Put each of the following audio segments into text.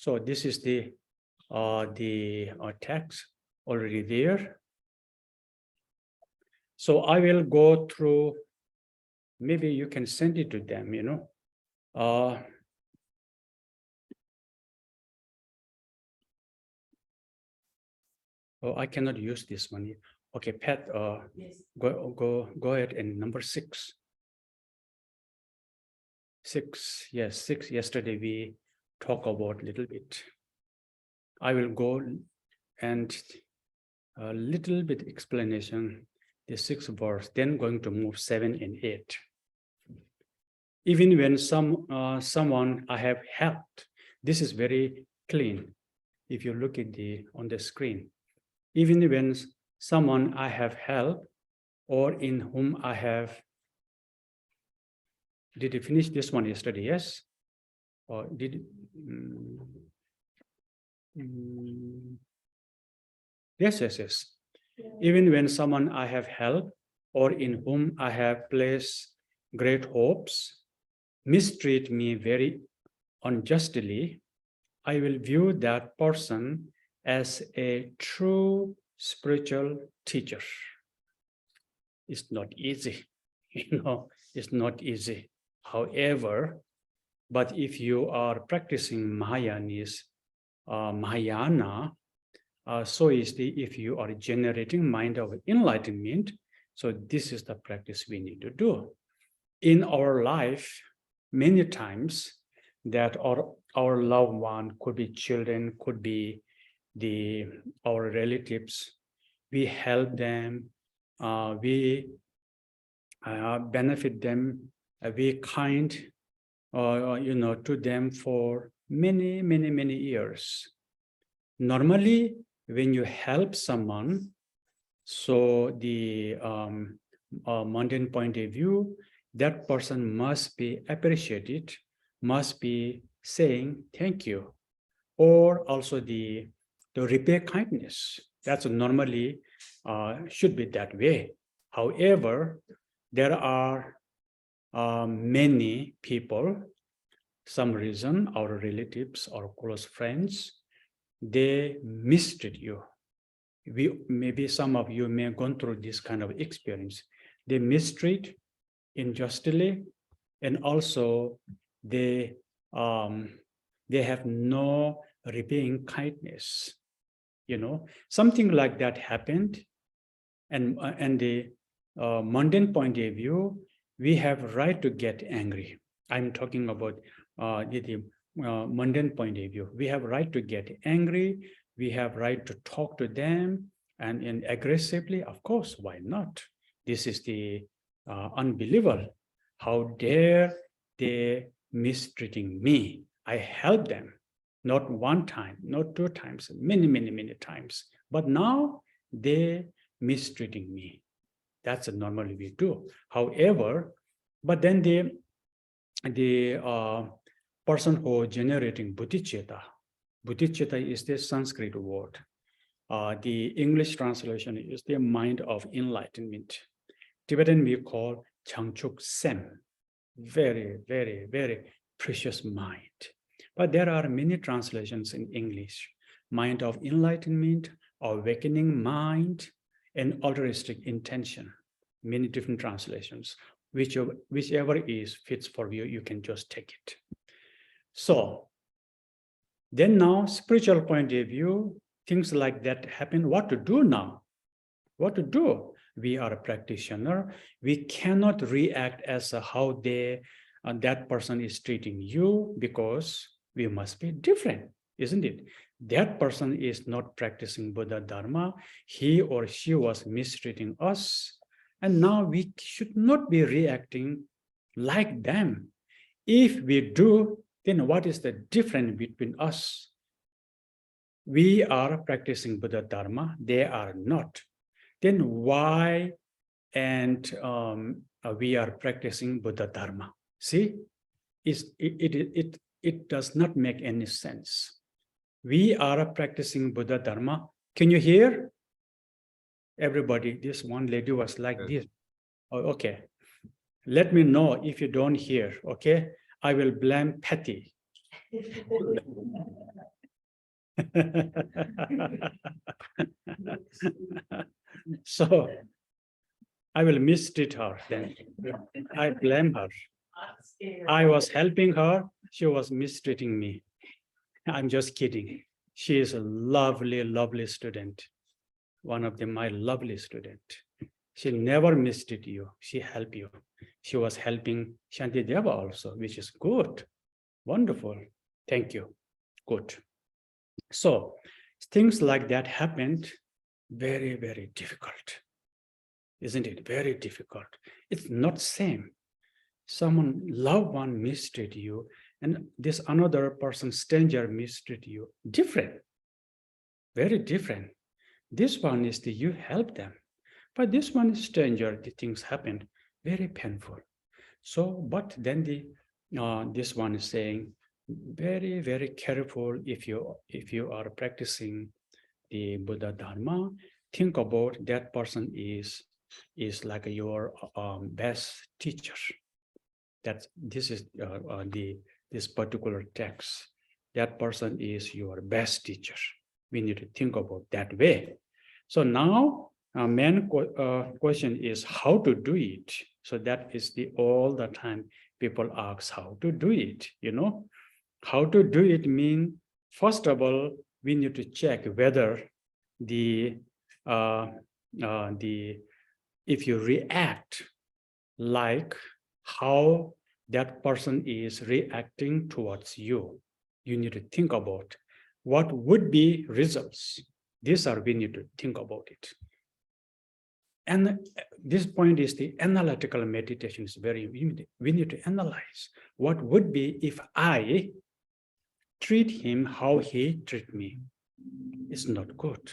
So this is the text already there. So I will go through. Maybe you can send it to them. Oh, I cannot use this one. Okay, Pat. Yes. Go ahead. And number 6. 6. Yes, 6. Yesterday we talked about a little bit. I will go and a little bit explanation. The 6th verse. Then going to move 7 and 8. Even when someone I have helped, this is very clean. If you look at on the screen, even when someone I have helped, or in whom I have. Did you finish this one yesterday? Yes, or did? Yes. Yeah. Even when someone I have helped, or in whom I have placed great hopes, mistreat me very unjustly, I will view that person as a true spiritual teacher. It's not easy, it's not easy. However, but if you are practicing Mahayana, so is if you are generating mind of enlightenment, so this is the practice we need to do. In our life, many times that our loved one, could be children, could be our relatives, we help them, we benefit them, we kind to them for many years. Normally, when you help someone, so the mundane point of view, that person must be appreciated, must be saying thank you, or also the repay kindness. That's normally should be that way. However, there are many people, some reason, our relatives or close friends, they mistreat you. Maybe some of you may have gone through this kind of experience. They mistreat unjustly, and also they have no repaying kindness. Something like that happened, and the mundane point of view, we have right to get angry. I'm talking about the mundane point of view. We have right to get angry. We have right to talk to them and aggressively. Of course, why not? This is the unbelievable. How dare they mistreating me? I helped them, not one time, not 2 times, many times. But now they mistreating me. That's normally we do. However, but then the person who generating Bodhichitta is the Sanskrit word. The English translation is the mind of enlightenment. Tibetan we call Changchuk Sem. Very precious mind. But there are many translations in English. Mind of enlightenment, awakening mind, and altruistic intention. Many different translations. Whichever fits for you, you can just take it. So then now, spiritual point of view, things like that happen. What to do now? What to do? We are a practitioner. We cannot react as how that person is treating you, because we must be different, isn't it? That person is not practicing Buddha Dharma. He or she was mistreating us. And now we should not be reacting like them. If we do, then what is the difference between us? We are practicing Buddha Dharma. They are not. Then why and we are practicing Buddha Dharma? See, it does not make any sense. We are practicing Buddha Dharma. Can you hear? Everybody, this one lady was like this. Oh, okay. Let me know if you don't hear, okay? I will blame Patty. So I will mistreat her then. I blame her. I was helping her, she was mistreating me. I'm just kidding. She is a lovely, lovely student. One of them, my lovely student. She never mistreated you. She helped you. She was helping Shantideva also, which is good. Wonderful. Thank you. Good. So things like that happened. Very, very difficult. Isn't it? Very difficult. It's not same. Someone, loved one mistreat you, and this another person, stranger mistreat you. Different. Very different. This one is the you help them. But this one is stranger, the things happened. Very painful. So, but then this one is saying, very, very careful if you are practicing the Buddha Dharma, think about that person is like your best teacher. This is this particular text. That person is your best teacher. We need to think about that way. So now, main question is how to do it. So that is all the time people ask how to do it. How to do it mean, first of all, we need to check whether if you react like how that person is reacting towards you, you need to think about what would be results. These are, we need to think about it. And this point is the analytical meditation is very, we need to analyze what would be if I treat him how he treat me. It's not good.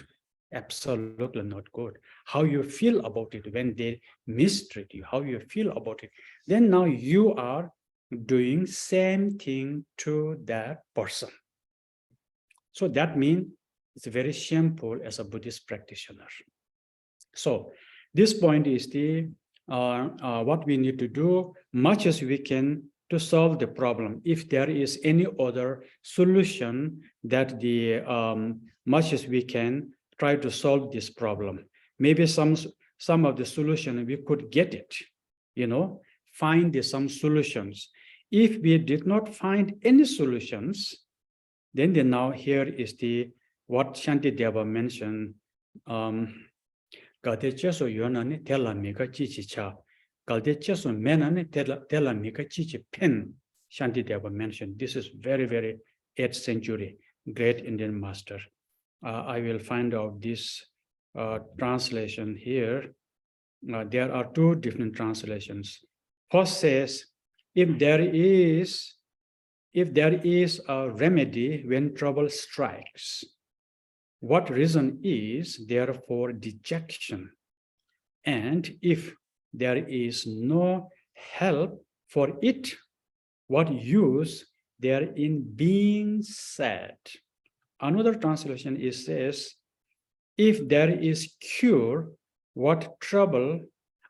Absolutely not good. How you feel about it when they mistreat you, how you feel about it. Then now you are doing same thing to that person. So that means it's very shameful as a Buddhist practitioner. So this point is the what we need to do much as we can to solve the problem. If there is any other solution that much as we can try to solve this problem. Maybe some of the solution we could get it, find some solutions. If we did not find any solutions, then now here is what Shantideva mentioned. Galdecheso yonani tela mika chichi cha. Galdecheso menani tela mika chichi pen. Shantideva mentioned. This is very, very 8th century great Indian master. I will find out this translation here. There are two different translations. First says, if there is a remedy when trouble strikes, what reason is there for dejection? And if there is no help for it, what use there in being sad? Another translation says, if there is cure, what trouble,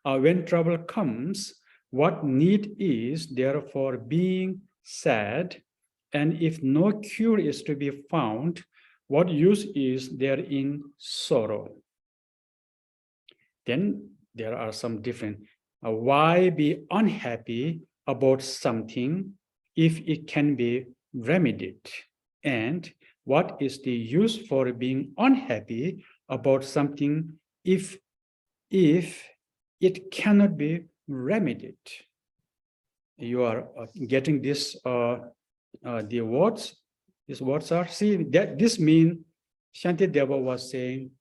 when trouble comes, what need is there for being sad? And if no cure is to be found, what use is there in sorrow? Then there are some different. Why be unhappy about something if it can be remedied? And what is the use for being unhappy about something if it cannot be remedied? You are getting this, the words. These words are, see, that this means Shantideva was saying,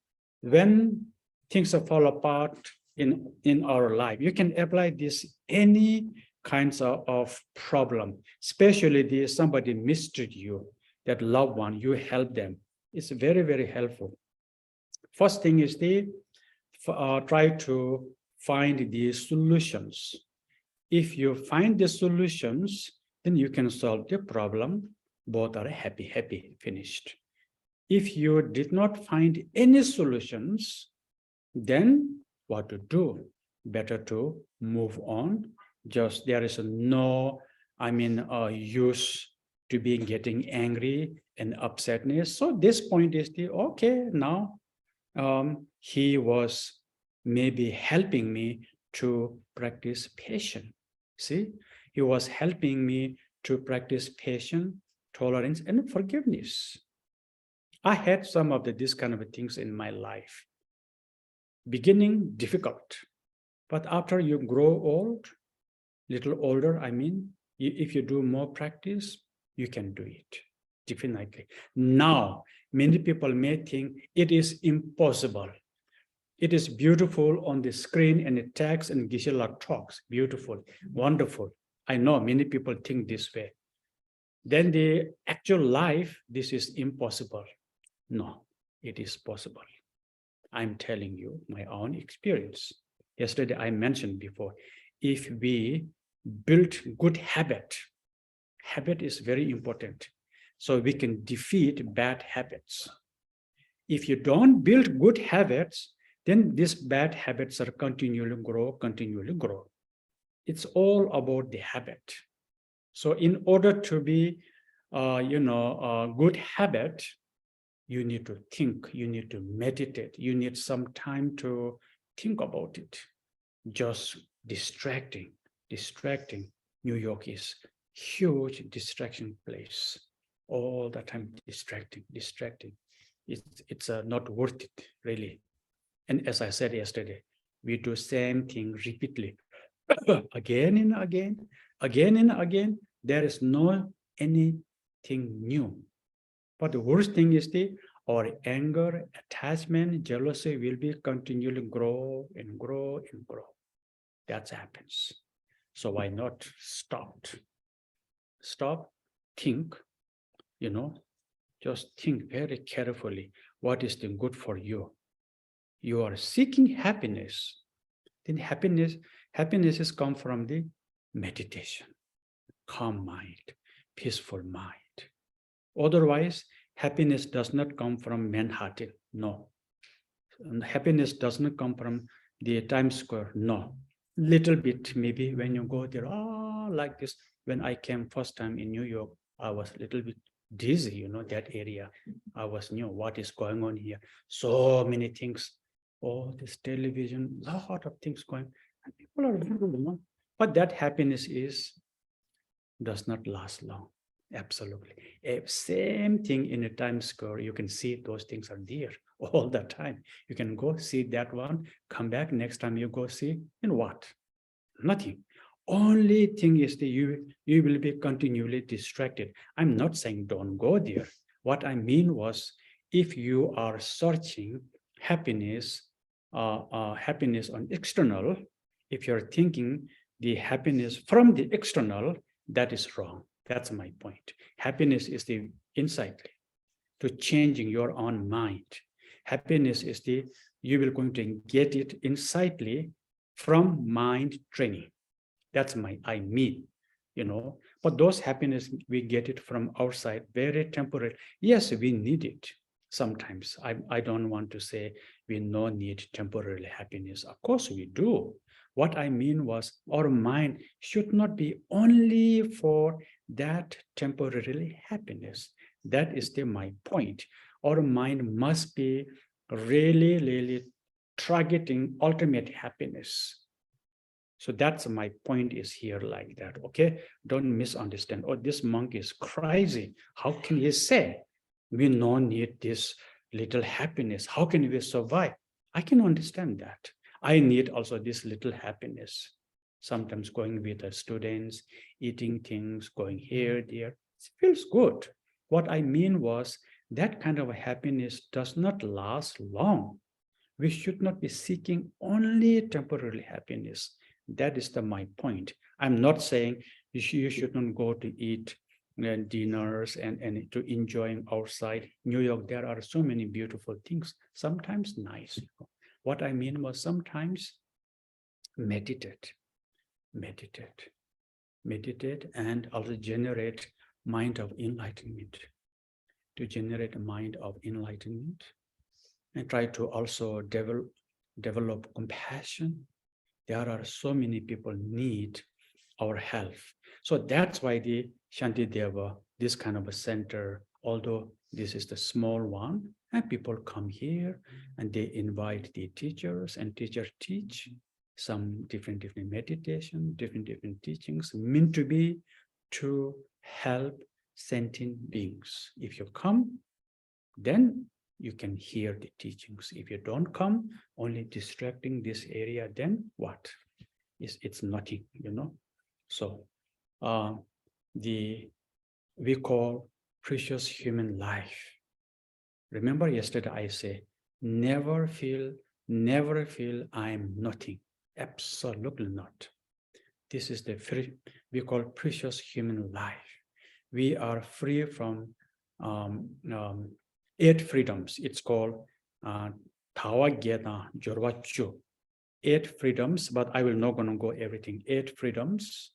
when things fall apart in our life, you can apply this any kinds of problem, especially somebody mistreat you, that loved one, you help them. It's very, very helpful. First thing is try to find the solutions. If you find the solutions, then you can solve the problem. Both are happy, finished. If you did not find any solutions, then what to do? Better to move on. Just there is no, use to be getting angry and upsetness. So this point is okay, now he was maybe helping me to practice patience. See, he was helping me to practice patience, tolerance, and forgiveness. I had some of these kind of things in my life. Beginning difficult, but after you grow old, little older, I mean, if you do more practice, you can do it, definitely. Now, many people may think it is impossible. It is beautiful on the screen and the text and Geshe talks, beautiful, wonderful. I know many people think this way. Then the actual life, this is impossible. No, it is possible. I'm telling you my own experience. Yesterday I mentioned before, if we build good habit is very important. So we can defeat bad habits. If you don't build good habits, then these bad habits are continually grow. It's all about the habit. So in order to be, a good habit, you need to think, you need to meditate, you need some time to think about it. Just distracting. New York is huge distraction place. All the time distracting. It's not worth it, really. And as I said yesterday, we do same thing repeatedly, again and again. There is no anything new. But the worst thing is our anger, attachment, jealousy will be continually grow. That happens. So why not stop, think, just think very carefully what is the good for you. You are seeking happiness. Then happiness is come from the meditation, calm mind, peaceful mind. Otherwise, happiness does not come from Manhattan. No. And happiness does not come from the Times Square. No. Little bit, maybe when you go there, like this. When I came first time in New York, I was a little bit dizzy, that area. I was new, what is going on here? So many things. Oh, this television, lot of things going. And people are, but that happiness does not last long. Absolutely. Same thing in a Times Square. You can see those things are there all the time. You can go see that one, come back next time you go see, and what? Nothing. Only thing is that you will be continually distracted. I'm not saying don't go there. What I mean was, if you are searching happiness on external, if you're thinking the happiness from the external, that is wrong. That's my point. Happiness is the insight to changing your own mind. Happiness is you will going to get it insightly from mind training. That's I mean, but those happiness, we get it from outside, very temporary. Yes, we need it sometimes. I don't want to say we no need temporary happiness. Of course we do. What I mean was, our mind should not be only for that temporarily happiness. That is my point. Our mind must be really targeting ultimate happiness. So that's my point is here like that, okay? Don't misunderstand. Oh, this monk is crazy. How can he say we no need this little happiness? How can we survive? I can understand that. I need also this little happiness. Sometimes going with the students, eating things, going here, there. It feels good. What I mean was, that kind of a happiness does not last long. We should not be seeking only temporary happiness. That is my point. I'm not saying you should not go to eat dinners and to enjoying outside. New York, there are so many beautiful things, sometimes nice. What I mean was, sometimes meditate and also generate mind of enlightenment. To generate a mind of enlightenment, and try to also develop compassion. There are so many people need our help. So that's why the Shantideva, this kind of a center, although this is the small one, and people come here and they invite the teachers, and teachers teach some different meditation, different teachings meant to be to help sentient beings. If you come, then you can hear the teachings. If you don't come, only distracting this area, then what? It's nothing, So we call precious human life. Remember yesterday I say, never feel I'm nothing. Absolutely not. This is we call precious human life. We are free from 8 freedoms. It's called Tawa Gyena Jorwachu. 8 freedoms, but I will not gonna go everything. 8 freedoms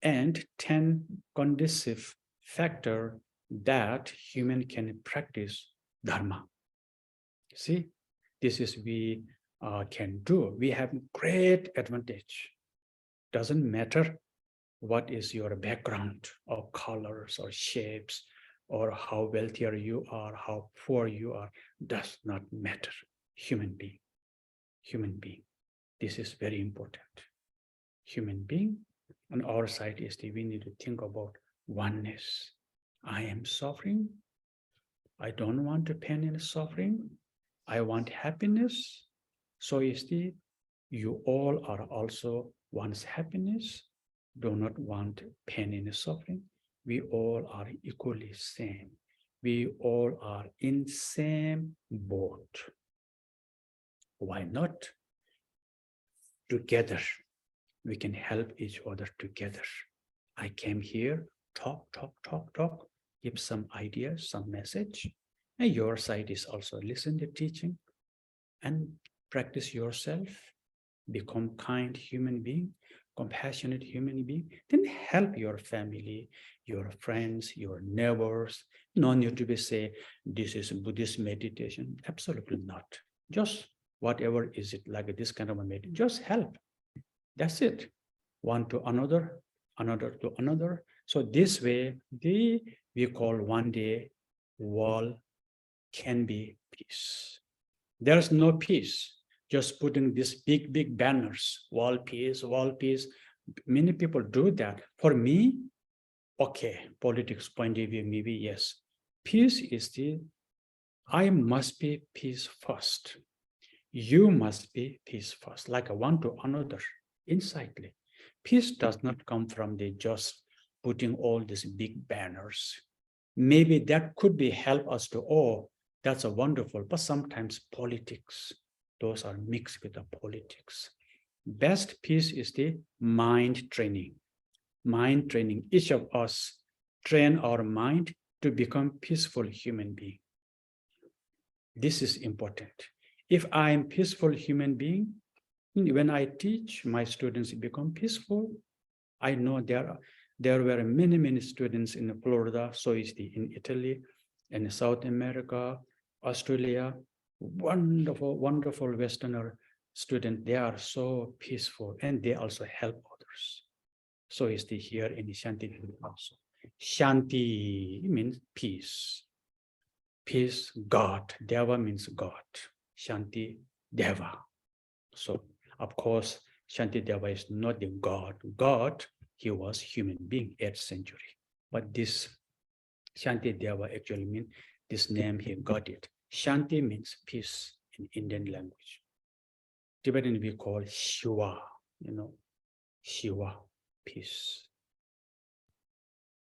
and 10 conducive factor that human can practice dharma. See, this is we can do. We have great advantage. Doesn't matter what is your background or colors or shapes or how wealthier you are, how poor you are, does not matter. Human being. This is very important. Human being on our side is we need to think about oneness. I am suffering. I don't want to pain and suffering. I want happiness. So you all are also wants happiness, do not want pain and suffering. We all are equally same. We all are in same boat. Why not? Together, we can help each other together. I came here, talk, give some ideas, some message. And your side is also listen to teaching and practice yourself. Become kind human being, compassionate human being, then help your family, your friends, your neighbors. No need to be say, this is Buddhist meditation. Absolutely not. Just whatever is it like this kind of a meditation, just help. That's it. One to another, another to another. So this way, we call one day world can be peace. There's no peace. Just putting these big banners, world peace. Many people do that. For me, okay, politics point of view, maybe yes. Peace is I must be peace first. You must be peace first, like a one to another, insightly. Peace does not come from just putting all these big banners. Maybe that could be help us to, oh, that's a wonderful, but sometimes politics, those are mixed with the politics. Best peace is the mind training. Mind training. Each of us train our mind to become peaceful human being. This is important. If I am peaceful human being, when I teach, my students become peaceful. I know there were many students in Florida, so is in Italy, in South America, Australia, wonderful Westerner students. They are so peaceful and they also help others. So is here in Shanti also. Shanti means peace. Peace, God. Deva means God. Shanti, Deva. So, of course, Shanti Deva is not the God. God, he was human being, 8th century. But this Shanti Deva actually means this name, he got it. Shanti means peace in Indian language. Tibetan we call Shiva, Shiva, peace.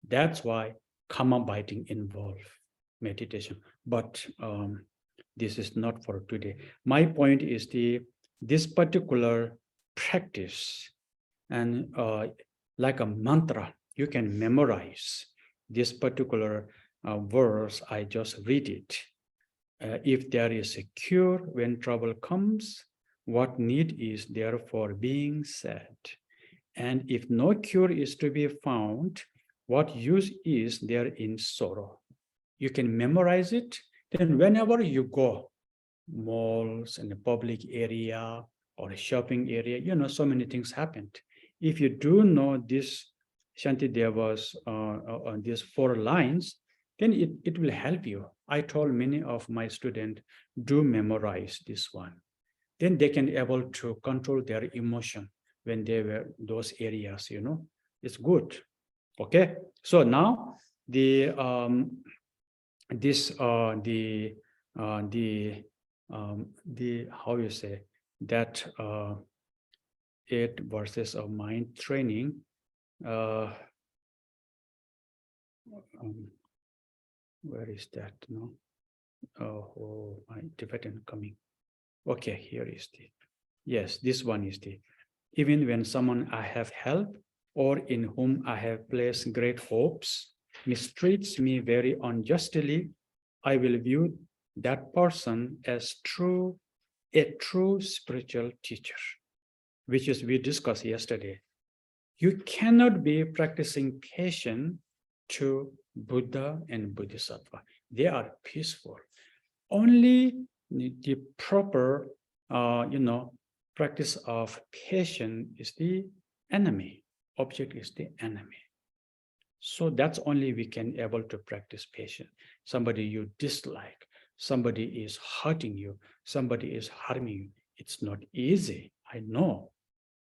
That's why karma biting involves meditation. But this is not for today. My point is this particular practice and like a mantra, you can memorize this particular verse. I just read it. If there is a cure when trouble comes, what need is therefore being said? And if no cure is to be found, what use is there in sorrow? You can memorize it. Then whenever you go, malls and the public area or a shopping area, so many things happened. If you do know this Shanti Deva's these 4 lines, then it will help you. I told many of my students, do memorize this one. Then they can able to control their emotion when they were those areas, it's good. Okay, so now the how you say that 8 verses of mind training. Where is that? No, oh, my Tibetan coming. Okay, here is the, yes, this one is the, even when someone I have helped or in whom I have placed great hopes mistreats me very unjustly, I will view that person as a true spiritual teacher, which is we discussed yesterday. You cannot be practicing patience to Buddha and Bodhisattva. They are peaceful. Only the proper, practice of patience is the enemy. Object is the enemy. So that's only we can able to practice patience. Somebody you dislike, somebody is hurting you, somebody is harming you. It's not easy. I know.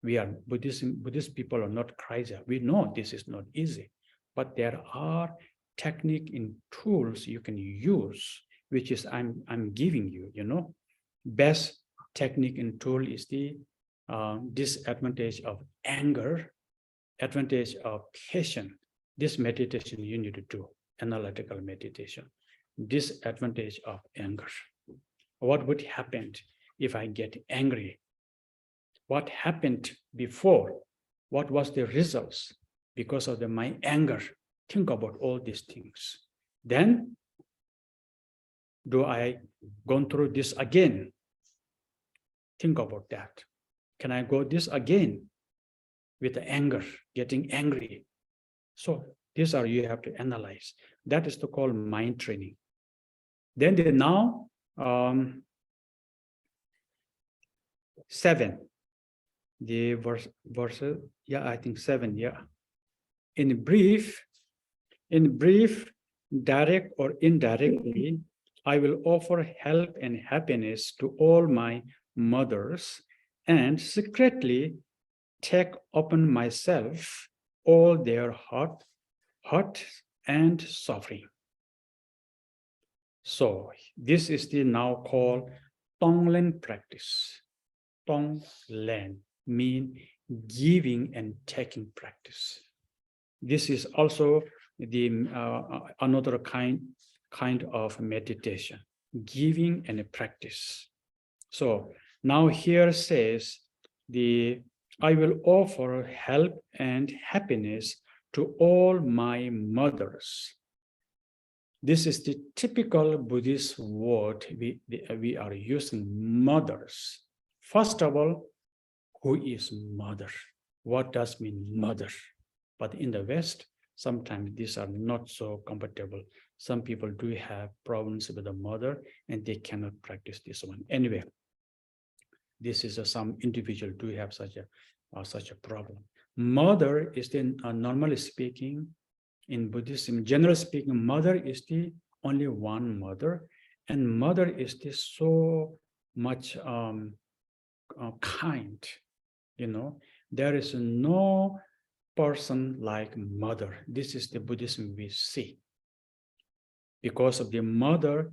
We are Buddhist people are not crazy. We know this is not easy, but there are technique and tools you can use, which is I'm giving you. Best technique and tool is the disadvantage of anger, advantage of patience. This meditation you need to do, analytical meditation. Disadvantage of anger. What would happen if I get angry? What happened before? What was the results because of my anger? Think about all these things. Then, do I go through this again? Think about that. Can I go this again with the anger, getting angry? So these are you have to analyze. That is to call mind training. Then now 7. The verse, yeah, I think 7, yeah. In brief, direct or indirectly, I will offer help and happiness to all my mothers and secretly take upon myself all their hurt and suffering. So this is the now called Tonglen practice. Tonglen mean giving and taking practice. This is also the another kind of meditation, giving and a practice. So now here says I will offer help and happiness to all my mothers. This is the typical Buddhist word we are using, mothers. First of all, who is mother? What does mean mother? But in the West, sometimes these are not so compatible. Some people do have problems with the mother and they cannot practice this one. Anyway, this is some individual do have such a problem. Mother is the normally speaking in Buddhism, generally speaking, mother is the only one mother, and mother is the so much kind. There is no person like mother. This is the Buddhism we see. Because of the mother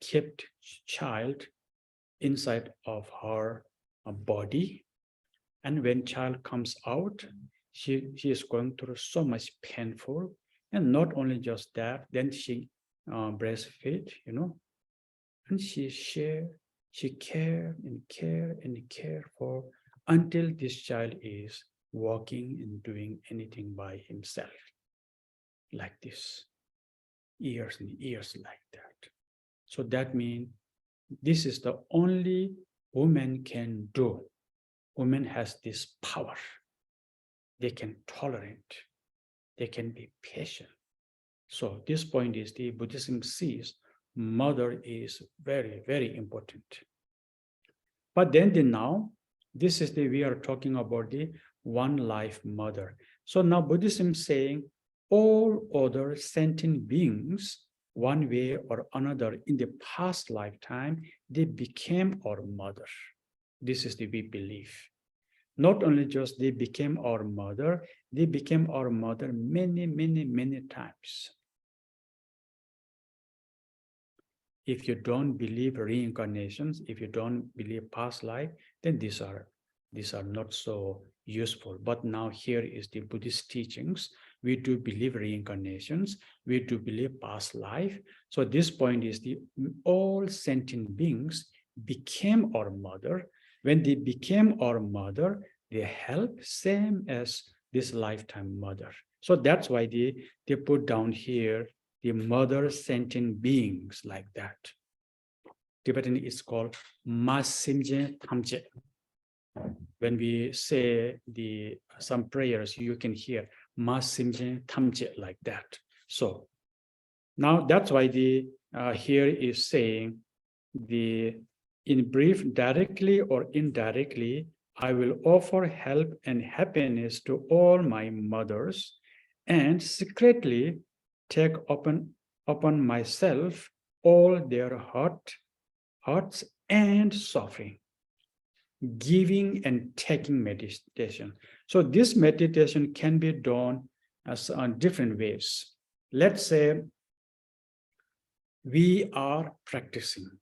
kept child inside of her body, and when child comes out, she is going through so much painful, and not only just that, then she breastfeed, and she care for until this child is walking and doing anything by himself, like this, years and years like that. So that means this is the only woman can do. Woman has this power. They can tolerate. They can be patient. So this point is the Buddhism sees mother is very, very important. But then now, this is we are talking about the one life mother. So now Buddhism saying all other sentient beings, one way or another, in the past lifetime, they became our mother. This is the we believe. Not only just they became our mother, they became our mother many, many, many times. If you don't believe reincarnations, if you don't believe past life, then these are not so useful. But now here is the Buddhist teachings. We do believe reincarnations. We do believe past life. So this point is all sentient beings became our mother. When they became our mother, they help same as this lifetime mother. So that's why they put down here the mother sentient beings like that. Tibetan is called Masimje Tamje. When we say some prayers, you can hear Masimje Tamje like that. So now that's why here is saying in brief, directly or indirectly, I will offer help and happiness to all my mothers, and secretly take upon myself all their hurts and suffering. Giving and taking meditation. So this meditation can be done as on different ways. Let's say we are practicing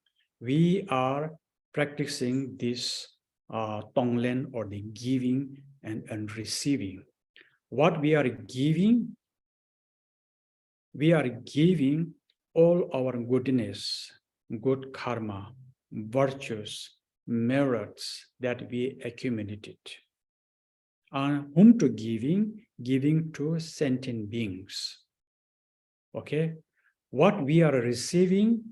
this Tonglen, or the giving and receiving. What we are giving all our goodness, good karma, virtues, merits that we accumulated. And whom to giving? Giving to sentient beings. Okay? What we are receiving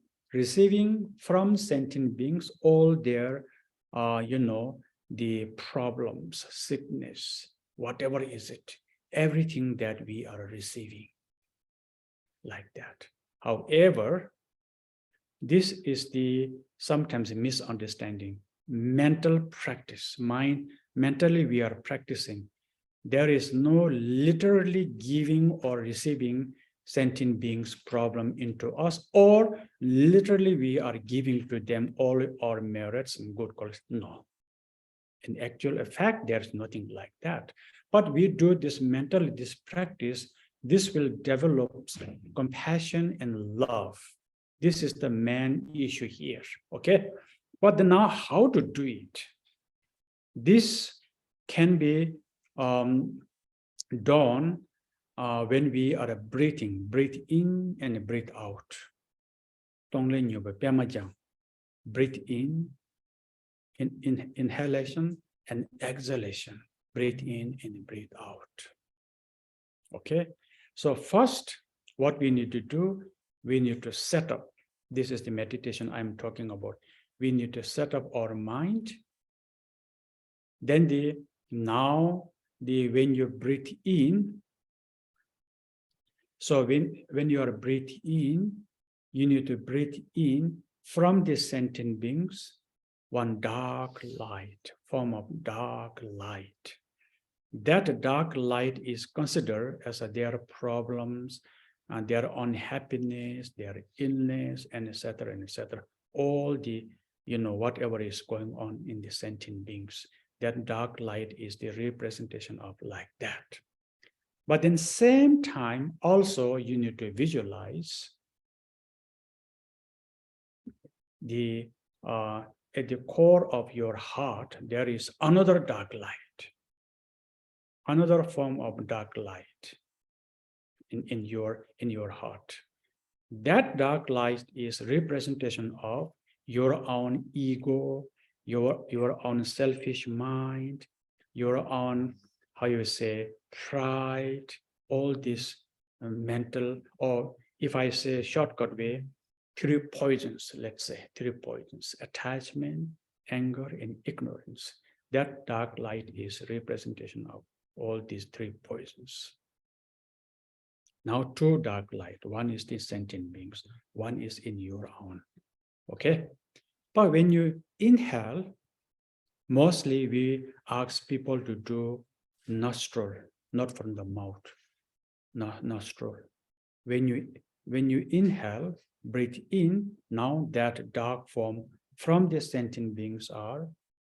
from sentient beings, all their, the problems, sickness, whatever is it, everything that we are receiving like that. However, this is the sometimes misunderstanding. Mental practice, mentally we are practicing. There is no literally giving or receiving sentient beings problem into us, or literally we are giving to them all our merits and good qualities. No. In actual fact, there's nothing like that. But we do this mentally, this practice, this will develop compassion and love. This is the main issue here, okay? But now how to do it? This can be done when we are breathing, breathe in and breathe out. Breathe in inhalation and exhalation. Breathe in and breathe out. Okay? So first, what we need to do, we need to set up. This is the meditation I'm talking about. We need to set up our mind. Then when you breathe in, so when you are breathing in, you need to breathe in from the sentient beings, one dark light, form of dark light. That dark light is considered as their problems, and their unhappiness, their illness, and etc., etc. All the, whatever is going on in the sentient beings. That dark light is the representation of like that. But in the same time, also you need to visualize at the core of your heart, there is another dark light, another form of dark light in your heart. That dark light is representation of your own ego, your own selfish mind, your own, pride, all this mental, or if I say shortcut way, 3 poisons, let's say, 3 poisons: attachment, anger, and ignorance. That dark light is representation of all these 3 poisons. Now 2 dark light, one is the sentient beings, one is in your own, okay? But when you inhale, mostly we ask people to do nostril, not from the mouth. nostril. When you inhale, breathe in. Now that dark form from the sentient beings are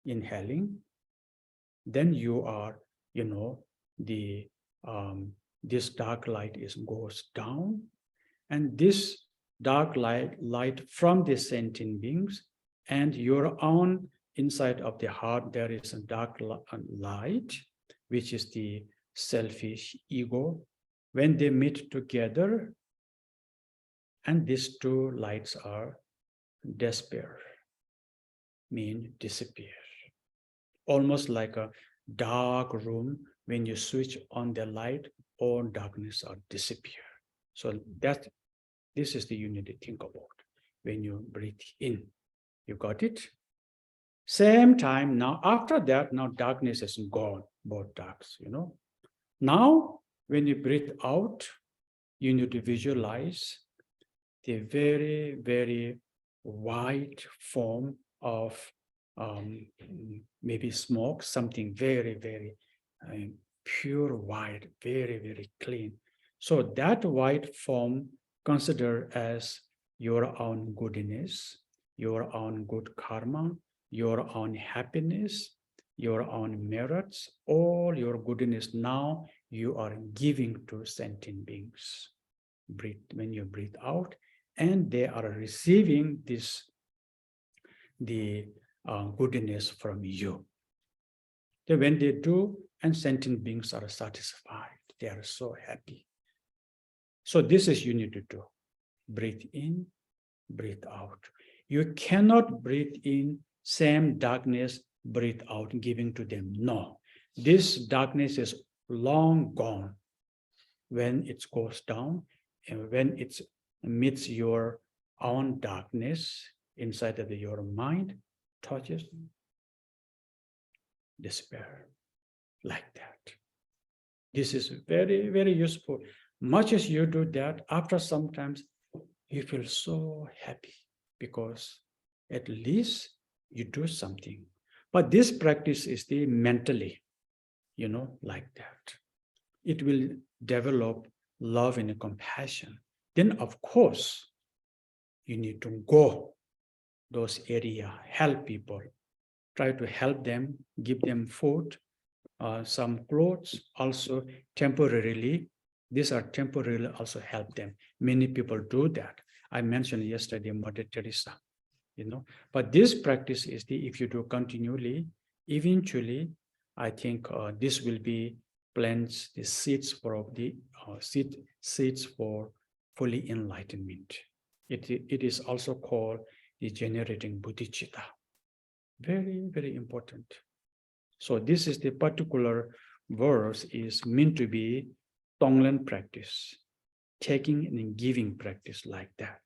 inhaling. Then you are, this dark light goes down, and this dark light from the sentient beings and your own inside of the heart, there is a dark light, which is the selfish ego. When they meet together, and these two lights are despair, mean disappear. Almost like a dark room, when you switch on the light, all darkness are disappear. So this is the unit to think about when you breathe in. You got it? Same time now, after that, now darkness is gone, both darks, Now, when you breathe out, you need to visualize the very, very white form of maybe smoke, something very, very pure white, very, very clean. So that white form consider as your own goodness, your own good karma, your own happiness, your own merits, all your goodness now you are giving to sentient beings. Breathe when you breathe out, and they are receiving the goodness from you. So when they do, and sentient beings are satisfied, they are so happy. So this is you need to do. Breathe in, breathe out. You cannot breathe in same darkness, breathe out, giving to them. No, this darkness is long gone. When it goes down, and when it meets your own darkness inside of your mind, touches despair, like that. This is very, very useful. Much as you do that, after sometimes you feel so happy because at least you do something. But this practice is the mentally, like that. It will develop love and compassion. Then, of course, you need to go those areas, help people, try to help them, give them food, some clothes, also temporarily. These are temporarily also help them. Many people do that. I mentioned yesterday Mother Teresa, But this practice is if you do continually, eventually, I think this will be plants the seeds for the seeds for fully enlightenment. It is also called the generating Bodhichitta. Very, very important. So this is the particular verse is meant to be Tonglen practice, taking and giving practice like that.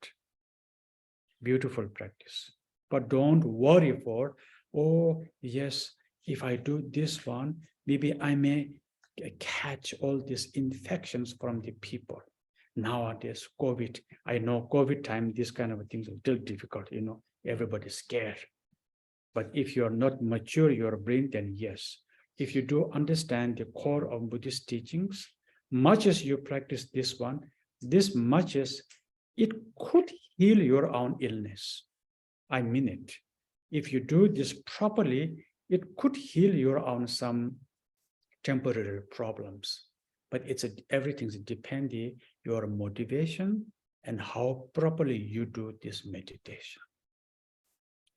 Beautiful practice. But don't worry for, oh yes, if I do this one, maybe I may catch all these infections from the people. Nowadays, COVID, I know COVID time, this kind of things are still difficult, everybody's scared. But if you are not mature, your brain, then yes. If you do understand the core of Buddhist teachings, much as you practice this one, this much as it could heal your own illness. I mean it. If you do this properly, it could heal your own some temporary problems. But everything's depending your motivation and how properly you do this meditation.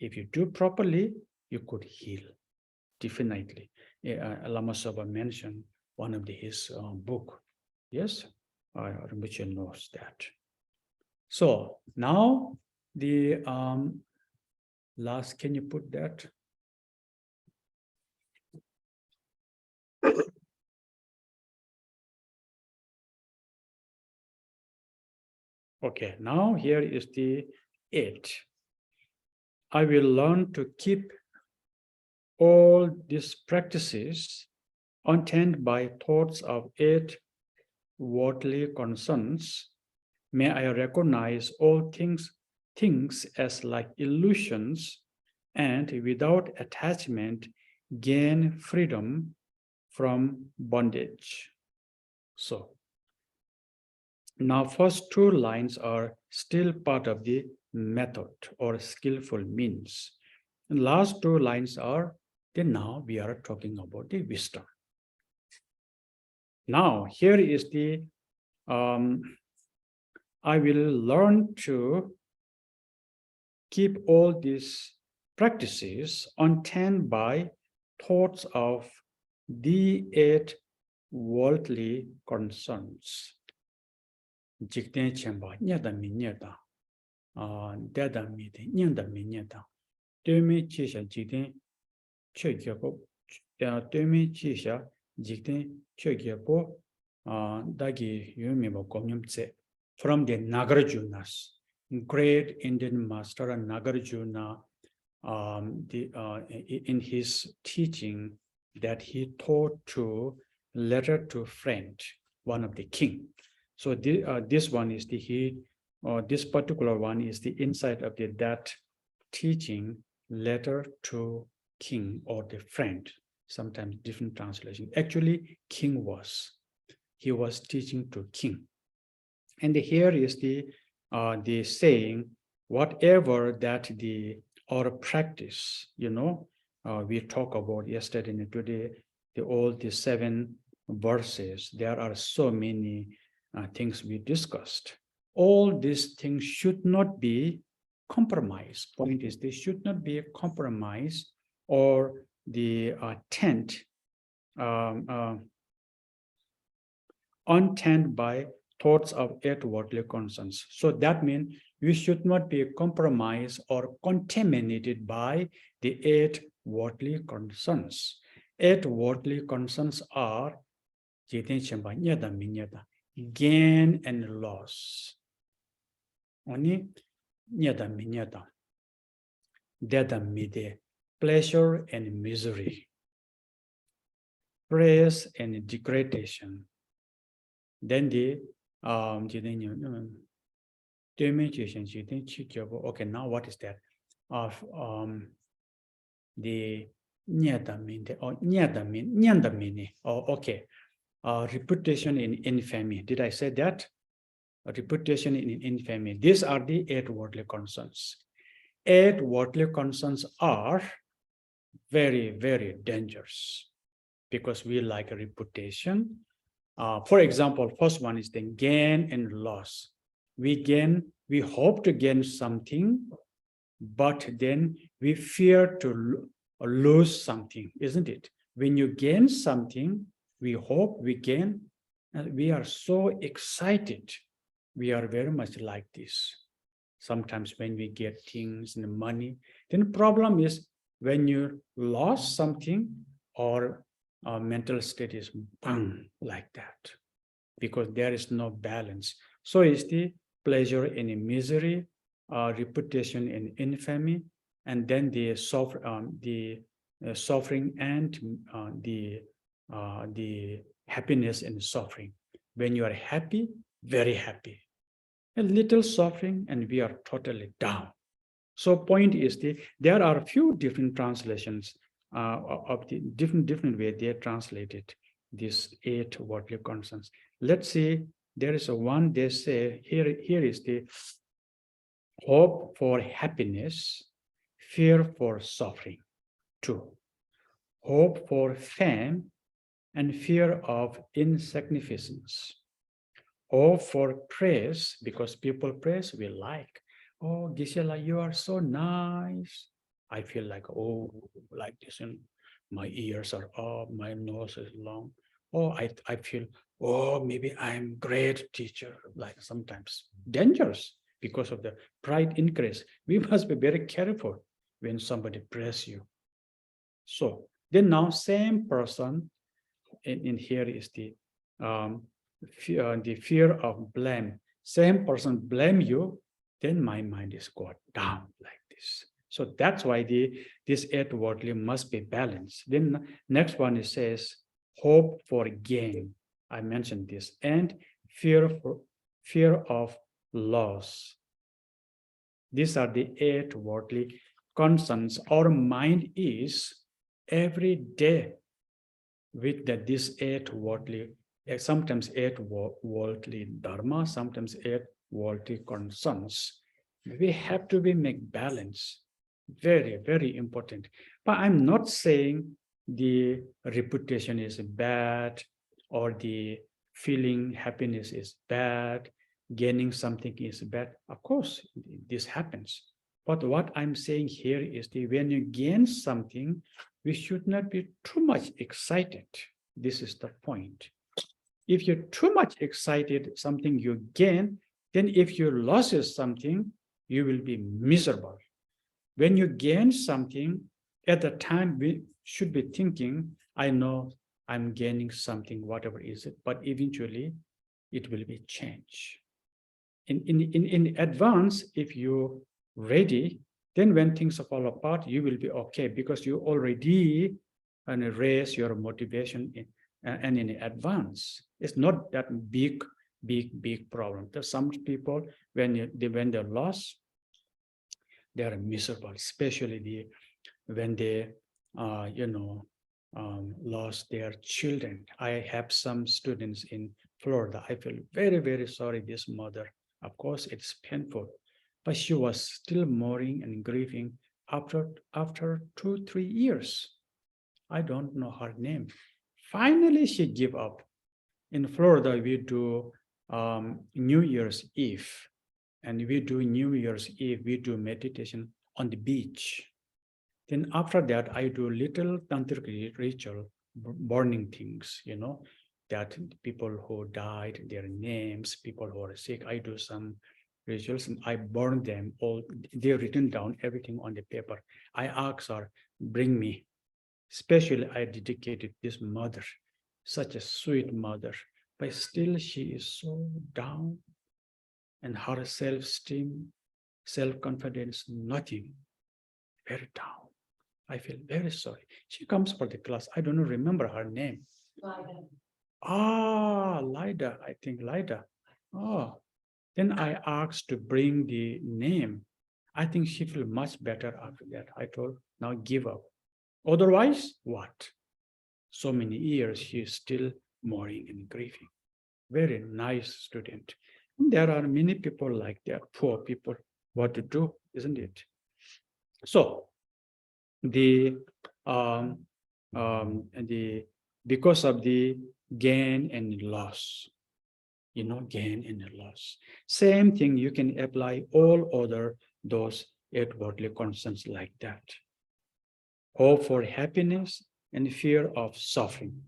If you do properly, you could heal, definitely. Lama Soba mentioned one of his book. Yes, Rinpoche knows that. So now the last, can you put that? Okay, now here is the 8. I will learn to keep all these practices untainted by thoughts of 8 worldly concerns. May I recognize all things as like illusions, and without attachment gain freedom from bondage. So Now, first two lines are still part of the method or skillful means. And last two lines are, then now we are talking about the wisdom. Now, here is the, I will learn to keep all these practices untainted by thoughts of the 8 worldly concerns. Jikten chenpa nyada minyada, dada mide nyanda minyada, demi chisha jikten chögyapo, demi chisha jikten chögyapo, dagi yumibo komyumtse, from the Nagarjunas, great Indian master Nagarjuna, in his teaching that he taught to letter to friend, one of the king. So this one is this particular one is the insight of that teaching, letter to king or the friend. Sometimes different translation. Actually, he was teaching to king. And here is the saying, whatever that our practice, we talk about yesterday and today, all the 7 verses, there are so many things we discussed. All these things should not be compromised. Point is, they should not be a compromise or the untainted by thoughts of 8 worldly concerns. So that means we should not be compromised or contaminated by the 8 worldly concerns. 8 worldly concerns are gain and loss. Oni nyada minyada. Dada mide, pleasure and misery. Praise and degradation. Then the okay, now what is that? Of the nyadamine or nyandamine. Oh, okay. Reputation in infamy. Did I say that? Reputation in infamy. These are the 8 worldly concerns. 8 worldly concerns are very, very dangerous because we like a reputation. For example, first one is the gain and loss. We hope to gain something, but then we fear to lose something, isn't it? When you gain something, we hope we gain, and we are so excited. We are very much like this. Sometimes when we get things and money, then the problem is when you lost something, or mental state is bang, like that, because there is no balance. So it's the pleasure in misery, reputation in infamy, and then the suffering and the happiness in suffering. When you are happy, very happy. A little suffering and we are totally down. So point is there are a few different translations of the different way they translated these 8 worldly concerns. Let's see, there is a one they say here is the hope for happiness, fear for suffering. 2, hope for fame and fear of insignificance. Hope for praise, because people praise, we like. Oh, Gisela, you are so nice. I feel like, oh, like this, and my ears are up, my nose is long. Oh, I feel, oh, maybe I'm great teacher, like sometimes. Dangerous because of the pride increase. We must be very careful when somebody praise you. So then now same person, in here is the fear of blame. Same person blame you, then my mind is got down like this. So that's why this 8 worldly must be balanced. Then next one, it says hope for gain. I mentioned this, and fear of loss. These are the 8 worldly concerns. Our mind is every day with this 8 worldly sometimes eight worldly dharma, sometimes eight worldly concerns. We have to make balance. Very, very important. But I'm not saying the reputation is bad or the feeling happiness is bad, gaining something is bad. Of course, this happens. But what I'm saying here is that when you gain something, we should not be too much excited. This is the point. If you're too much excited, something you gain, then if you lose something, you will be miserable. When you gain something, at the time we should be thinking, I know I'm gaining something, whatever is it, but eventually it will be changed. In advance, if you're ready, then when things fall apart, you will be okay because you already raise your motivation and in advance. It's not that big problem. There's some people when they're lost, they are miserable, especially when they lost their children. I have some students in Florida. I feel very, very sorry, this mother. Of course, it's painful, but she was still mourning and grieving after 2-3 years. I don't know her name. Finally, she gave up. In Florida, we do New Year's Eve, and we do New Year's Eve, we do meditation on the beach. Then after that, I do little tantric ritual, burning things, that people who died, their names, people who are sick, I do some rituals and I burn them all. They're written down, everything on the paper. I ask her, bring me. Especially I dedicated this mother, such a sweet mother, but still she is so down and her self-esteem, self-confidence, nothing, very down. I feel very sorry. She comes for the class. I don't remember her name. Lida. I think Lida. Oh, then I asked to bring the name. I think she feel much better after that. I told, now give up. Otherwise, what? So many years, she is still mourning and grieving. Very nice student. And there are many people like that, poor people. What to do, isn't it? So, because of the gain and loss, gain and loss. Same thing you can apply all other those 8 worldly concerns like that. Hope for happiness and fear of suffering.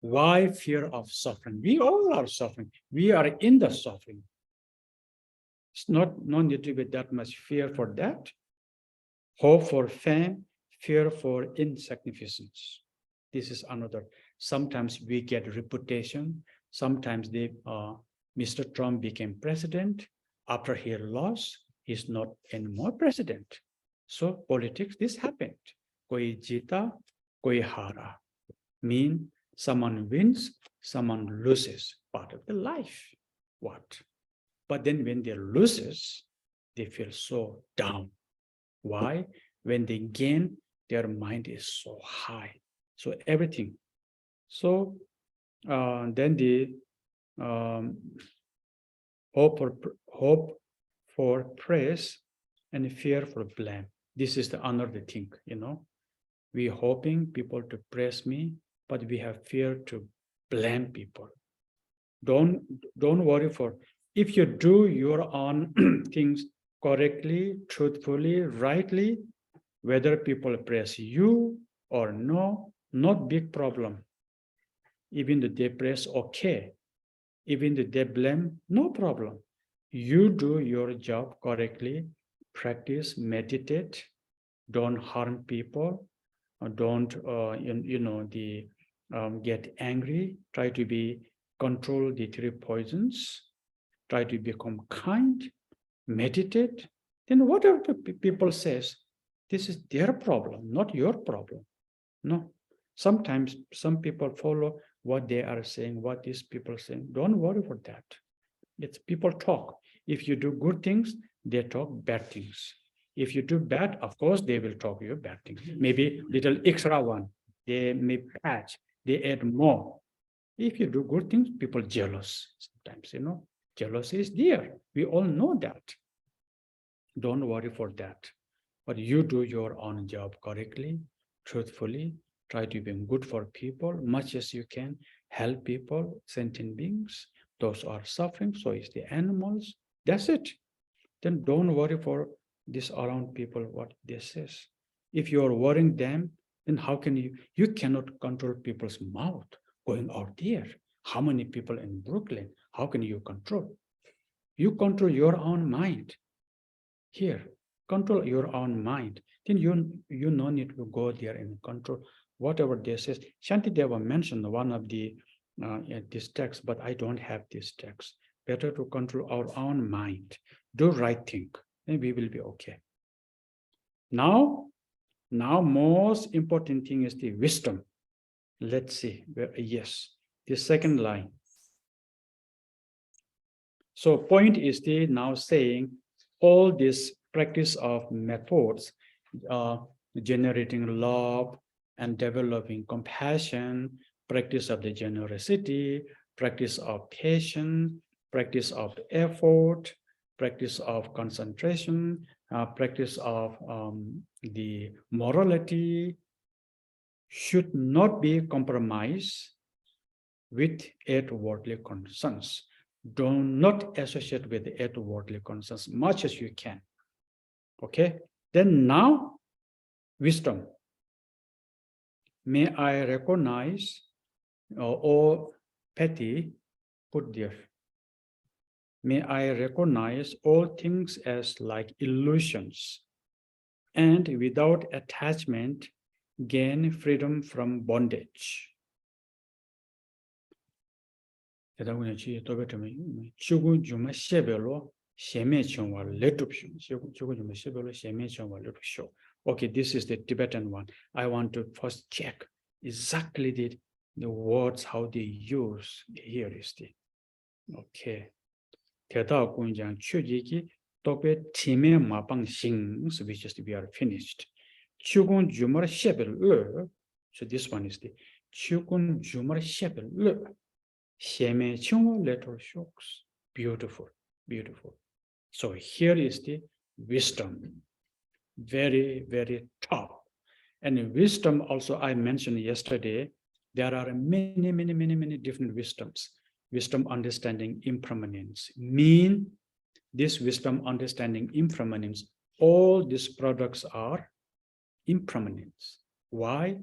Why fear of suffering? We all are suffering. We are in the suffering. It's no need to be that much fear for that. Hope for fame, fear for insignificance. This is another. Sometimes we get reputation. Sometimes Mr. Trump became president. After he lost, he's not anymore president. So politics, this happened. Koi jita, koi hara. Mean someone wins, someone loses. Part of the life. What? But then when they loses, they feel so down. Why? When they gain, their mind is so high. So everything. So then the hope for praise and fear for blame. This is another thing, We hoping people to praise me, but we have fear to blame people. Don't worry for, if you do your own things correctly, truthfully, rightly, whether people praise you or no, not big problem. Even if they praise, okay. Even if they blame, no problem. You do your job correctly, practice, meditate, don't harm people, don't get angry, try to control the 3 poisons, try to become kind, meditate, then whatever people says, this is their problem, not your problem. No. Sometimes some people follow what they are saying, what these people are saying. Don't worry for that. It's people talk. If you do good things, they talk bad things. If you do bad, of course, they will talk you bad things. Maybe little extra one. They may patch, they add more. If you do good things, people jealous sometimes, jealousy is there. We all know that. Don't worry for that. But you do your own job correctly, truthfully, try to be good for people, much as you can, help people, sentient beings, those who are suffering, so is the animals. That's it. Then don't worry for this around people, what this is. If you are worrying them, then how can you cannot control people's mouth going out there. How many people in Brooklyn? How can you control? You control your own mind. Here, control your own mind. Then you no need to go there and control whatever this is. Shantideva mentioned one of this text, but I don't have this text. Better to control our own mind. Do right thing, then we will be okay. Now most important thing is the wisdom. Let's see. Yes, the second line. So point is the now saying all this practice of methods, generating love and developing compassion, practice of the generosity, practice of patience, practice of effort, practice of concentration, practice of the morality should not be compromised with eight worldly concerns. Do not associate with the eight worldly concerns much as you can. Okay? Then now, wisdom. May I recognize all petty, put there. May I recognize all things as like illusions, and without attachment, gain freedom from bondage. Okay, this is the Tibetan one. I want to first check exactly the words, how they use. Here is the, okay. 대다 공장 추지기 또베 팀의 마방 싱스, which is we are finished. 추군 주말 셰벨 so this one is the 추군 주말 셰벨 셰메 칭호 letter shocks. Beautiful, beautiful. So here is the wisdom, very, very top. And wisdom also I mentioned yesterday, there are many different wisdoms. Wisdom understanding impermanence. Mean this wisdom understanding impermanence, all these products are impermanence. Why?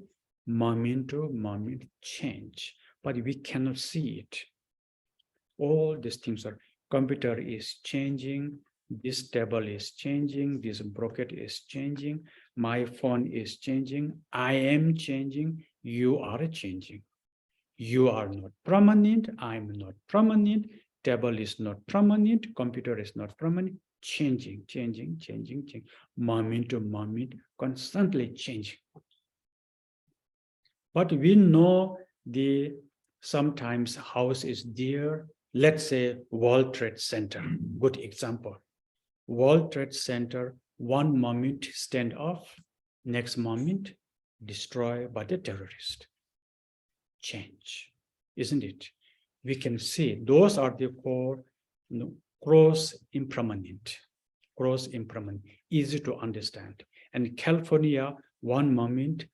Moment to moment change, but we cannot see it. All these things are, computer is changing, this table is changing, this bracket is changing, my phone is changing, I am changing, you are changing. You are not permanent, I'm not permanent, table is not permanent, computer is not permanent, changing, moment to moment, constantly changing. But we know sometimes house is there, let's say World Trade Center, good example. World Trade Center, one moment stand off, next moment destroyed by the terrorist. Change, isn't it? We can see those are the core gross impermanent, easy to understand. And California, one moment,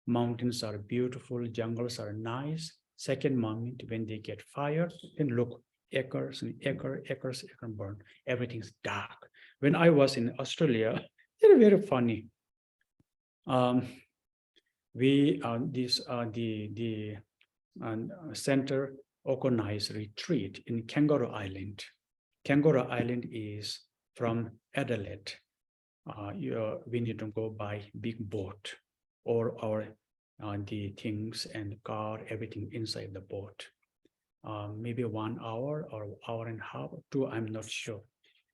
mountains are beautiful, jungles are nice. Second moment, when they get fire, then look, acres and acres burn. Everything's dark. When I was in Australia, they're very funny. Center organized retreat in Kangaroo Island. Kangaroo Island is from Adelaide. We need to go by big boat, or the things and car, everything inside the boat. Maybe 1 hour or hour and a half, 2, I'm not sure.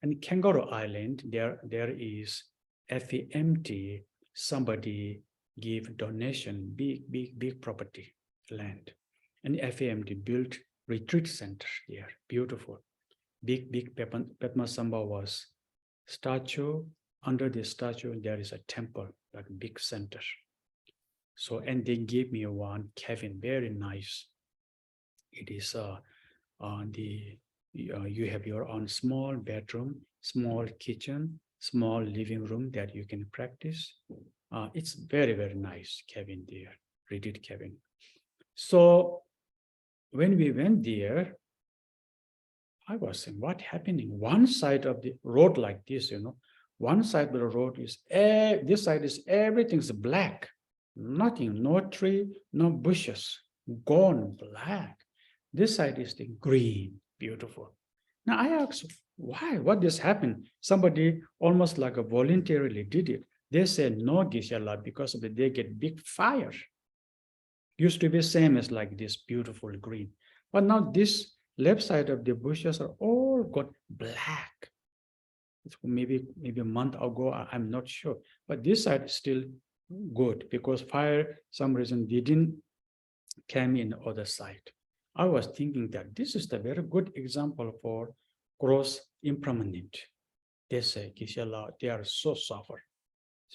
And Kangaroo Island, there is FEMT, somebody give donation, big property, land. And FEMT built retreat center there, beautiful. Big Padmasambhava was statue. Under the statue, there is a temple, like big center. So, and they gave me one cabin, very nice. It is you have your own small bedroom, small kitchen, small living room that you can practice. It's very, very nice cabin there, retreat cabin. So when we went there, I was saying, what happening? One side of the road like this, one side of the road is, this side is everything's black. Nothing, no tree, no bushes, gone black. This side is the green, beautiful. Now I asked, why? What this happened? Somebody almost like a voluntarily did it. They said no, Geshe, because of they get big fire. Used to be same as like this beautiful green, but now this left side of the bushes are all got black. It's maybe a month ago, I'm not sure, but this side is still good because fire some reason didn't came in the other side. I was thinking that this is the very good example for gross impermanent. They say, Geshe, they are so suffer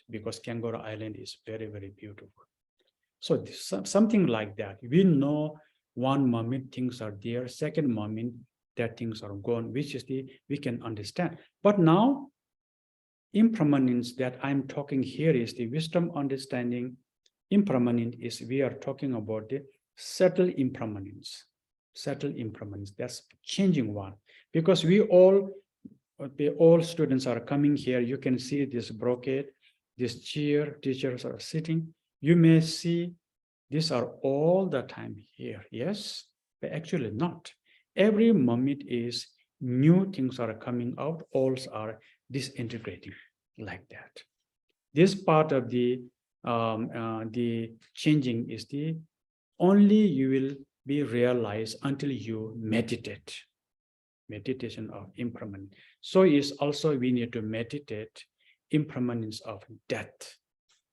because Kangaroo Island is very, very beautiful. So this, something like that. We know one moment things are there, second moment that things are gone, which is we can understand. But now, impermanence that I'm talking here is the wisdom understanding. Impermanent is we are talking about the subtle impermanence. Subtle impermanence, that's changing one. Because we all students are coming here. You can see this brocade, this chair, teachers are sitting. You may see these are all the time here, yes, but actually not. Every moment is new things are coming out, all are disintegrating like that. This part of the changing is the only you will be realized until you meditate. Meditation of impermanence. So is also we need to meditate impermanence of death.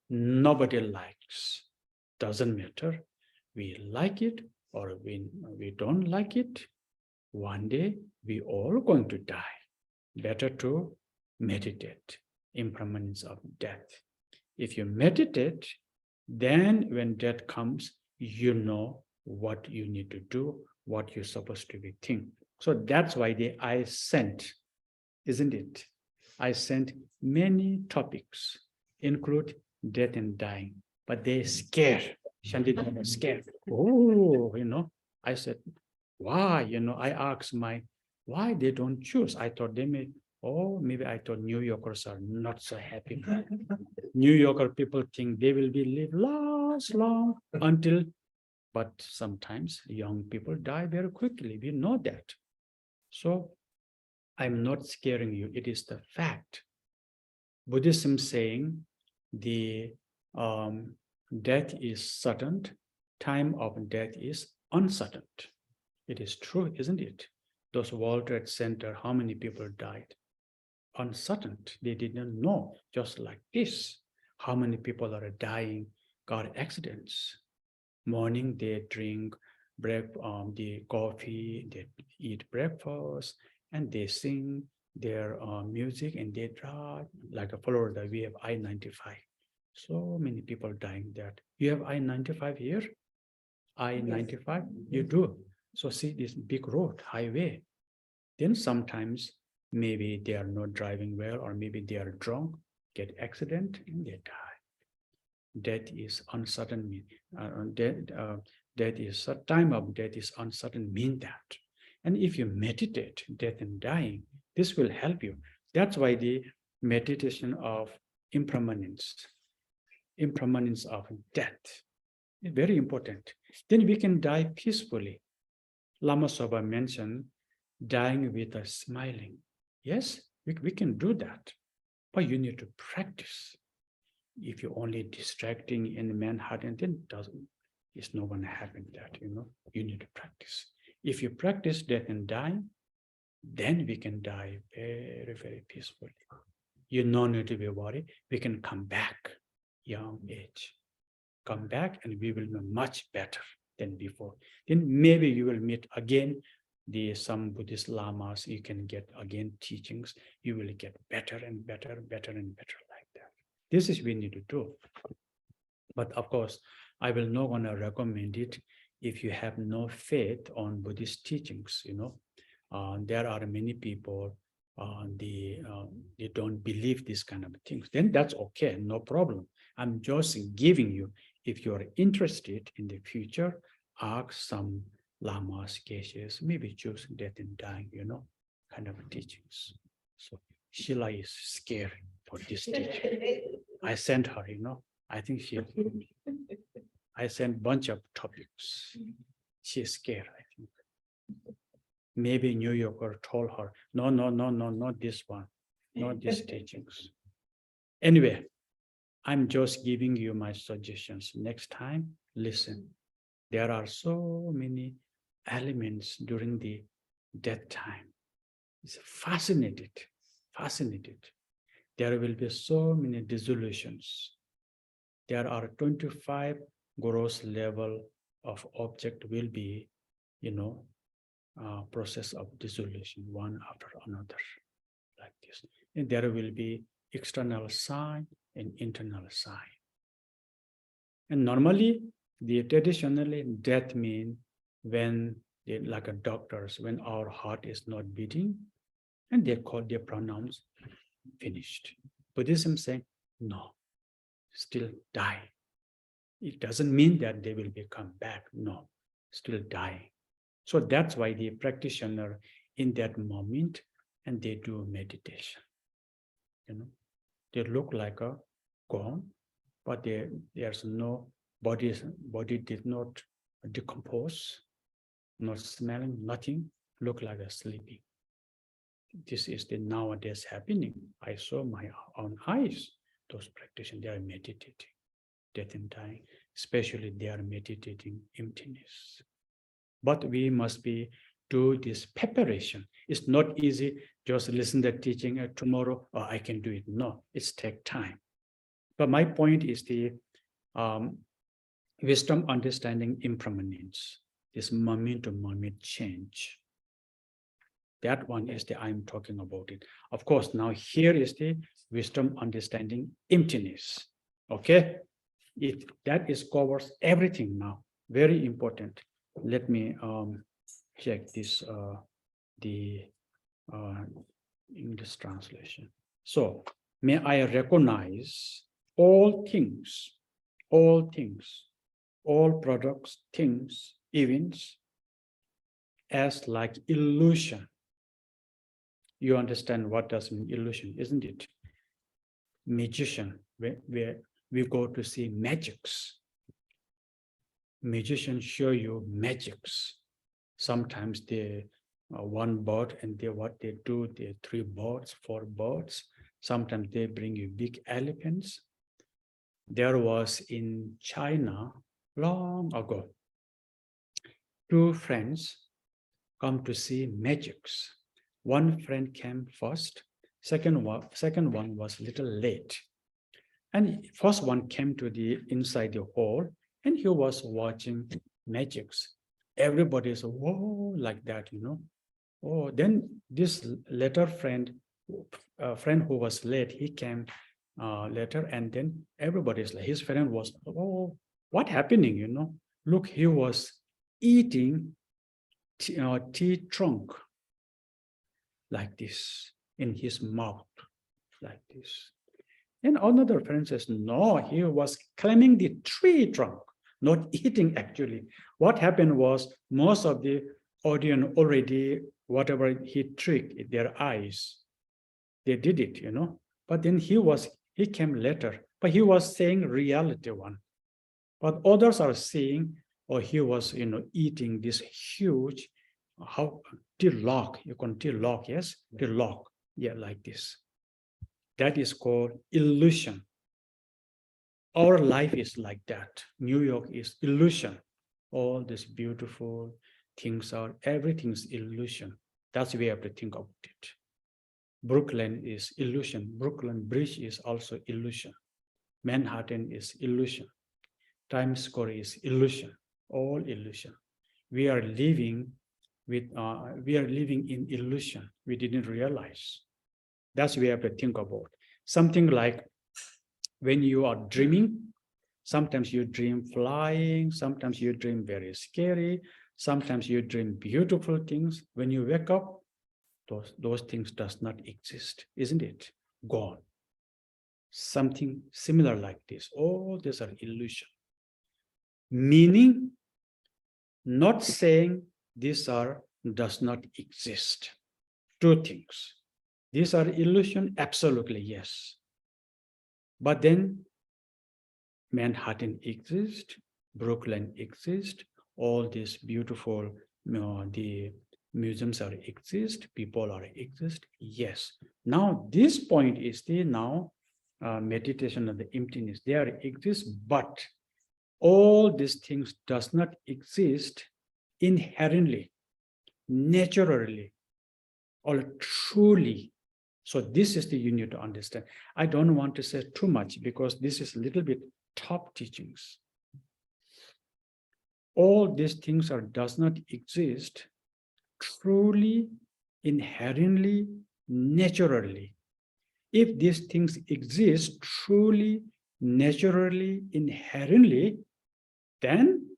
Nobody likes. Doesn't matter. We like it or we don't like it. One day we all going to die. Better to meditate impermanence of death. If you meditate, then when death comes, you know what you need to do, what you're supposed to be thinking. So that's why I sent, isn't it? I sent many topics, include death and dying, but they scare. Shanti was scared. Oh, I said, why? I asked why they don't choose? I thought they may, maybe I thought New Yorkers are not so happy. New Yorker people think they will be live long until, but sometimes young people die very quickly. We know that. So I'm not scaring you. It is the fact. Buddhism saying the death is certain, time of death is uncertain. It is true, isn't it? Those World Trade Center, how many people died? Uncertain. They didn't know, just like this. How many people are dying, car accidents? Morning, they drink the coffee, they eat breakfast, and they sing their music and they drive. Like Florida, we have I-95. So many people dying there. You have I-95 here? I-95? You do. So see this big road, highway. Then sometimes maybe they are not driving well or maybe they are drunk, get accident, and they die. Death is uncertain. Death is time of death is uncertain. Mean that, and if you meditate death and dying, this will help you. That's why the meditation of impermanence of death is very important. Then we can die peacefully. Lama Soba mentioned dying with a smiling. Yes, we can do that, but you need to practice. If you're only distracting in Manhattan, then it's not going to happen that, you need to practice. If you practice death and dying, then we can die very, very peacefully. You don't need to be worried. We can come back, young age. Come back and we will be much better than before. Then maybe you will meet again some Buddhist lamas. You can get again teachings. You will get better and better, better and better like that. This is we need to do. But of course, I will not want to recommend it. if you have no faith on Buddhist teachings, there are many people, they don't believe this kind of things, then that's okay, no problem. I'm just giving you, if you're interested in the future, ask some lamas, geshes, maybe choose death and dying, kind of teachings. So Sheila is scared for this teaching. I sent her, I think I sent bunch of topics. She's scared, I think. Maybe New Yorker told her, no, not this one, not these teachings. Anyway, I'm just giving you my suggestions. Next time, listen. There are so many elements during the death time. It's fascinated. There will be so many dissolutions. There are 25 gross level of object will be, process of dissolution, one after another, like this. And there will be external sign and internal sign. And normally, traditionally, death means when, like a doctors, when our heart is not beating, and they call their pronouns finished. Buddhism saying, no, still die. It doesn't mean that they will become back. No, still dying. So that's why the practitioner in that moment, and they do meditation. They look like a gone, but there's no body did not decompose, not smelling, nothing, look like a sleeping. This is the nowadays happening. I saw my own eyes. Those practitioners, they are meditating, death and dying, especially they are meditating emptiness. But we must do this preparation. It's not easy, just listen to the teaching tomorrow, I can do it. No, it's take time. But my point is the wisdom, understanding impermanence, this moment to moment change. That one is I'm talking about it. Of course, now here is the wisdom, understanding emptiness. Okay, that covers everything now. Very important. Let me check this the English translation. So, may I recognize all things, all products, things, events, as like illusion. You understand what does mean illusion, isn't it? Magician, where we go to see magics. Magicians show you magics. Sometimes they one bird, and what they do, they 3 birds, 4 birds. Sometimes they bring you big elephants. There was in China long ago, 2 friends come to see magics. One friend came first. Second one was a little late. And first one came to the inside the hall, and he was watching magics. Everybody is whoa, like that, Oh, then this later friend who was late, he came later, and then everybody's like, his friend was, oh, what happening, Look, he was eating tea trunk like this in his mouth, like this. And another friend says, no, he was climbing the tree trunk, not eating actually. What happened was most of the audience already, whatever he tricked their eyes, they did it, But then he came later, but he was saying reality one. But others are saying, or he was, eating this huge, tilok, you can tilok, yes? Tilok, yeah, like this. That is called illusion. Our life is like that. New York is illusion. All these beautiful things everything's illusion. That's the way we have to think about it. Brooklyn is illusion. Brooklyn Bridge is also illusion. Manhattan is illusion. Times Square is illusion. All illusion. We are living in illusion. We didn't realize. That's what we have to think about. Something like when you are dreaming, Sometimes you dream flying, sometimes you dream very scary, sometimes you dream beautiful things. When you wake up, those things does not exist, isn't it? Gone. Something similar like this. All these are illusion. Meaning, not saying these are does not exist. Two things. These are illusion, absolutely yes. But then Manhattan exists, Brooklyn exists, all these beautiful, the museums are exist, people are exist, yes. Now this point is the now meditation of the emptiness. They are exist, but all these things does not exist inherently, naturally, or truly. So this is the you need to understand. I don't want to say too much because this is a little bit top teachings. All these things are does not exist truly, inherently, naturally. If these things exist truly, naturally, inherently, then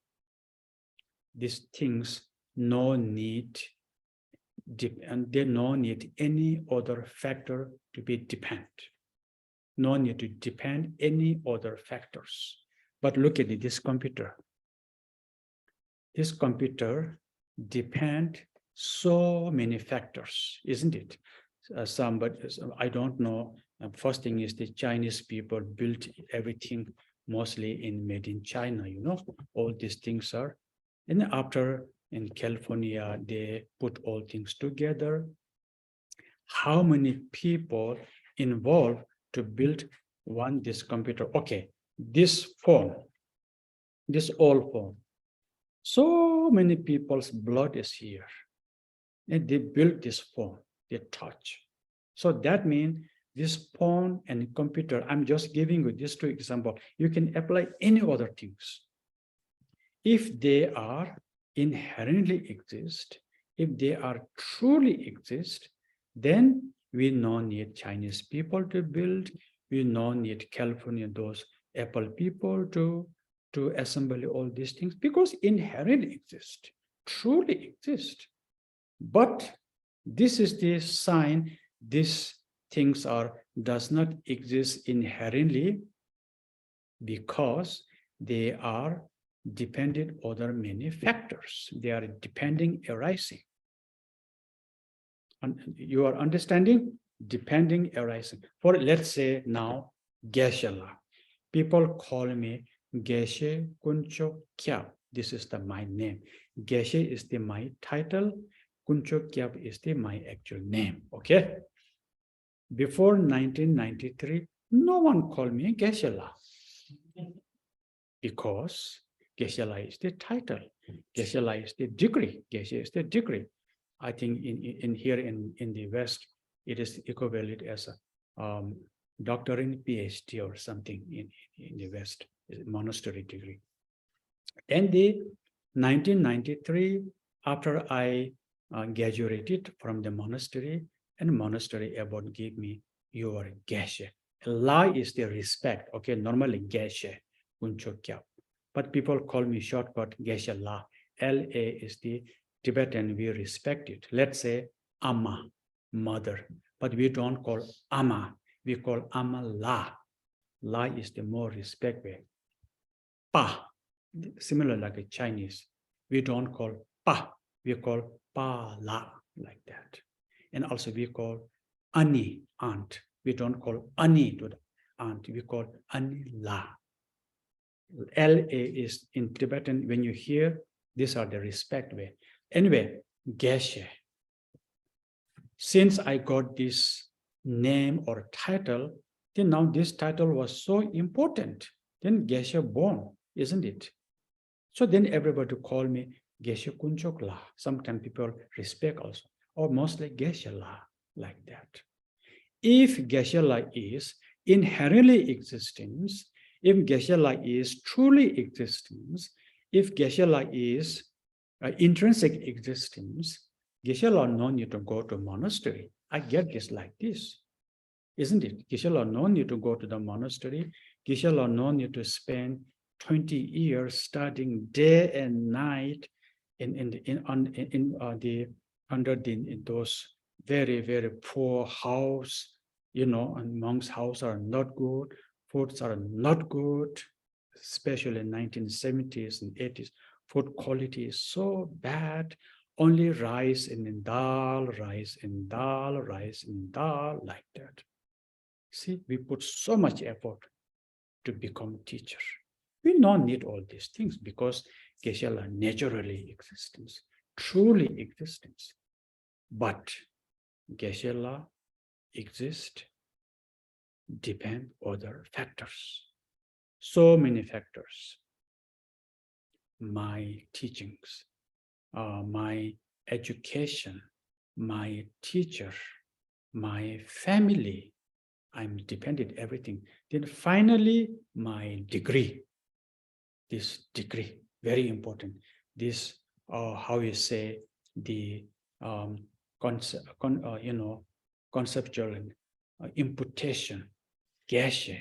these things no need any other factor to be depend. No need to depend any other factors. But look at it, this computer. This computer depend so many factors, isn't it? I don't know. First thing is the Chinese people built everything mostly made in China, all these things are. And after in California, they put all things together. How many people involved to build this computer? Okay, this phone, this old phone. So many people's blood is here. And they built this phone, they touch. So that means this phone and computer, I'm just giving you these two examples. You can apply any other things. If they are inherently exist, if they are truly exist, then we no need Chinese people to build, we no need California, those Apple people to assemble all these things because inherently exist, truly exist. But this is the sign these things does not exist inherently because they are dependent on other many factors. They are depending arising. You are understanding? Depending arising. For let's say now, Geshe. People call me Geshe Konchog Kyab. This is my name. Geshe is my title. Konchog Kyab is my actual name. Okay. Before 1993, no one called me Geshe because Geshe is the title. Geshe is the degree. Geshe is the degree. I think in here in the West, it is equivalent as a doctor in PhD or something in the West, monastery degree. And the 1993, after I graduated from the monastery, and monastery about gave me your Geshe. La is the respect. Okay, normally Geshe Konchog Kyab, but people call me shortcut Geshe La. La is the Tibetan, we respect it. Let's say Amma, mother, but we don't call Amma, we call Amma La. La is the more respect way. Pa, similar like a Chinese, we don't call Pa, we call Pa La, like that. And also we call Ani, aunt. We don't call Ani to the aunt, we call Ani La. La is in Tibetan, when you hear, these are the respect way. Anyway, Geshe. Since I got this name or title, then now this title was so important. Then Geshe born, isn't it? So then everybody call me Geshe Konchog La. Sometimes people respect also, or mostly Geshe La, like that. If Geshe La is inherently existence, if Geshe La is truly existence, if Geshe La is intrinsic existence, Geshe La no need to go to monastery. I get this like this, isn't it? Geshe La no need to go to the monastery. Geshe La no need to spend 20 years studying day and night in those very, very poor house, and monks' house are not good, foods are not good, especially in 1970s and 80s. Food quality is so bad. Only rice and dal, rice and dal, rice and dal, like that. See, we put so much effort to become teacher. We don't need all these things because Geshe are naturally existence, truly existence. But Geshe exist depend other factors. So many factors. My teachings, my education, my teacher, my family, I'm dependent everything. Then finally, my degree. This degree, very important. This, how you say, the conceptual imputation, Geshe.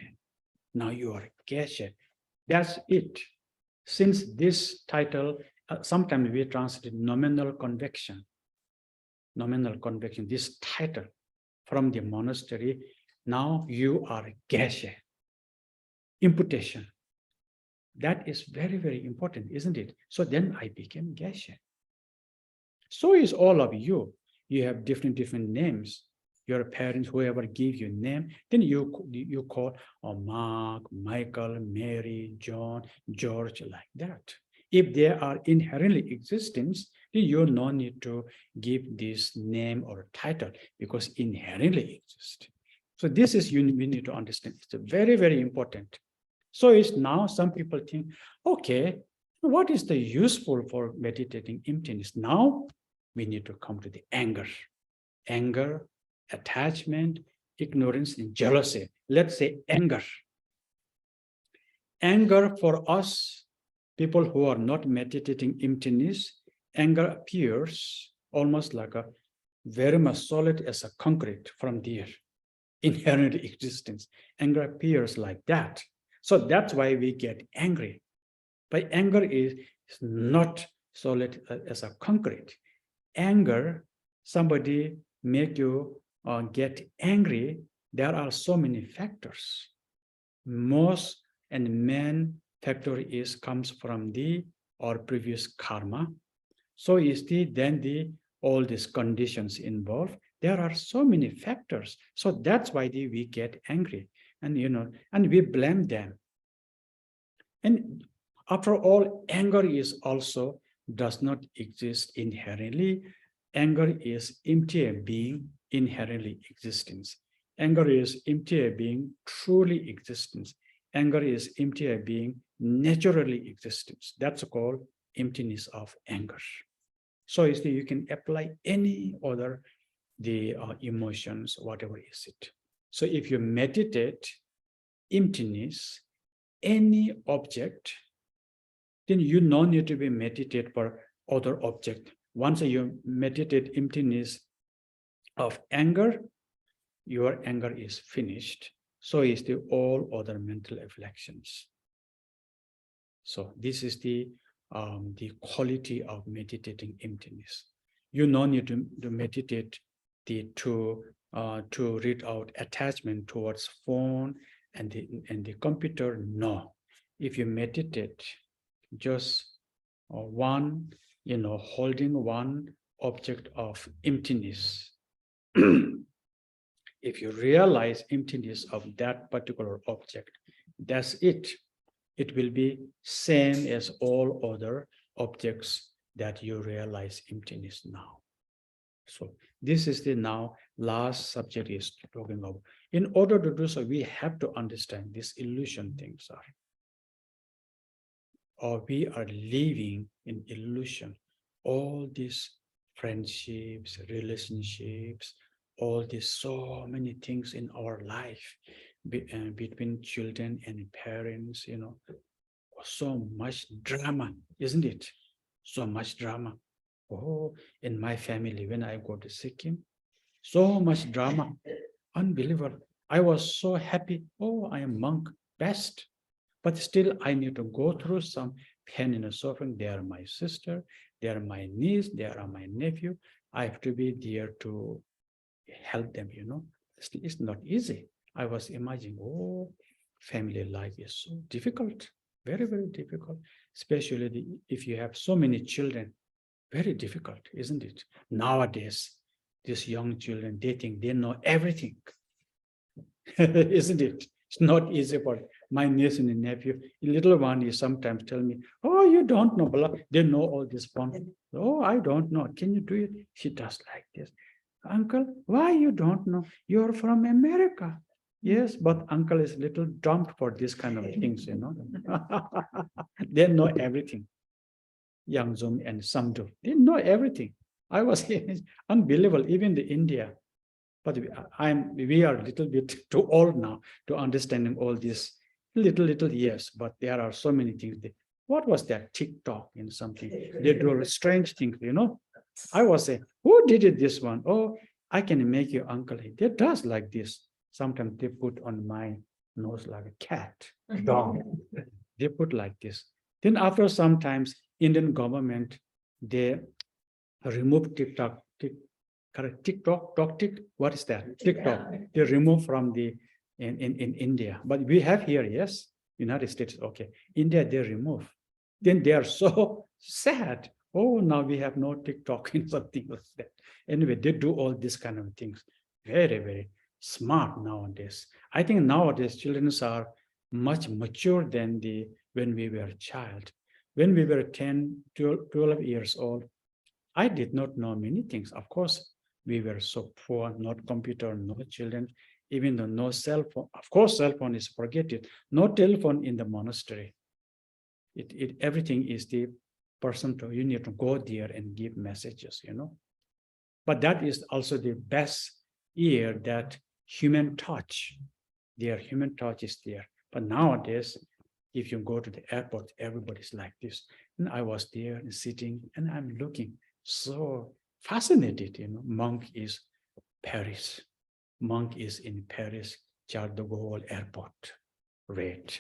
Now you are Geshe. That's it. Since this title, sometimes we translate nominal conviction. Nominal conviction, this title from the monastery, now you are Geshe. Imputation. That is very, very important, isn't it? So then I became Geshe. So is all of you. You have different names. Your parents, whoever give you name, then you call Mark, Michael, Mary, John, George, like that. If they are inherently existence, then you no need to give this name or title because inherently exist. So this is we need to understand. It's very, very important. So it's now some people think, okay, what is the useful for meditating emptiness? Now we need to come to the anger. Anger, attachment, ignorance, and jealousy. Let's say anger. Anger for us, people who are not meditating emptiness, anger appears almost like a very much solid as a concrete from the inherent existence. Anger appears like that. So that's why we get angry. But anger is not solid as a concrete. Anger, somebody make you get angry, there are so many factors. Most and main factor comes from our previous karma. So is all these conditions involved. There are so many factors. So that's why we get angry, and we blame them. And after all, anger is also does not exist inherently. Anger is empty being, inherently existence. Anger is empty being, truly existence. Anger is empty being, naturally existence. That's called emptiness of anger. So you can apply any other emotions, whatever is it. So if you meditate emptiness, any object, then you no need to be meditate for other object. Once you meditate emptiness of anger, your anger is finished. So is all other mental reflections. So this is the quality of meditating emptiness. You no need to meditate to read out attachment towards phone and the computer. No, if you meditate just holding one object of emptiness, if you realize emptiness of that particular object, that's it. It will be same as all other objects that you realize emptiness now. So this is the now last subject is talking about. In order to do so, we have to understand these illusion things are. Or we are living in illusion. All these friendships, relationships, all these so many things in our life between children and parents, so much drama, isn't it? So much drama. Oh, in my family, when I go to Sikkim, so much drama, unbelievable. I was so happy. Oh, I am monk, best. But still, I need to go through some pain and suffering. They are my sister, they are my niece, they are my nephew. I have to be there to help them, It's not easy. I was imagining, oh, family life is so difficult, very, very difficult, especially if you have so many children. Very difficult, isn't it? Nowadays, these young children, they think they know everything, isn't it? It's not easy for my niece and nephew. The little one is sometimes tell me, oh, you don't know, blah. They know all this fun. Oh, I don't know. Can you do it? She does like this. Uncle, why you don't know? You're from America. Yes, but uncle is little dumb for this kind of things, They know everything. Young Zoom and Samdu, they know everything. I was unbelievable, even the India. But we are a little bit too old now to understanding all these little years. But there are so many things. What was that TikTok and something? They do strange things, I was saying, who did it this one? Oh, I can make you uncle. They does like this. Sometimes they put on my nose like a cat, dog. They put like this. Then after sometimes Indian government, they remove TikTok, what is that? TikTok. They remove from the in India. But we have here, yes, United States, okay. India, they remove. Then they are so sad. Oh, now we have no TikTok and something like that. Anyway, they do all these kind of things. Very, very smart nowadays. I think nowadays children are much mature than when we were a child. When we were 10, 12 years old, I did not know many things. Of course, we were so poor, not computer, no children, even though no cell phone. Of course, cell phone is forget it. No telephone in the monastery. Everything is the person you need to go there and give messages, But that is also the best year that human touch, their human touch is there. But nowadays, if you go to the airport, everybody's like this. And I was there and sitting and I'm looking so fascinated, Monk is Paris. Monk is in Paris, Charles de Gaulle airport, red,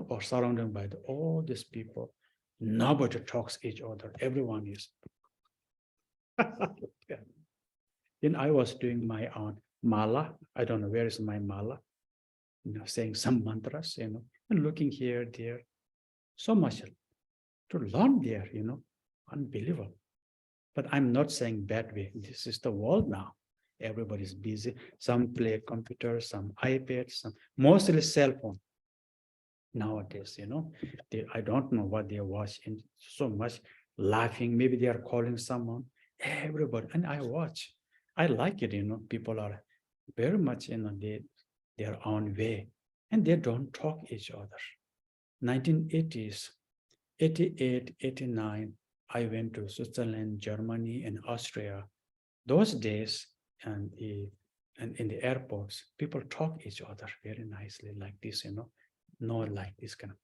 or surrounded by all these people. Nobody talks each other. Everyone is. Then I was doing my own mala. I don't know where is my mala. Saying some mantras, and looking here, there. So much to learn there, unbelievable. But I'm not saying bad way. This is the world now. Everybody's busy. Some play computer, some iPad, some mostly cell phone. Nowadays, I don't know what they watch and so much laughing. Maybe they are calling someone. Everybody, and I watch. I like it, people are very much their own way, and they don't talk each other. 1980s, 88, 89, I went to Switzerland, Germany, and Austria. Those days, and in the airports, people talk each other very nicely like this, no like this kind of.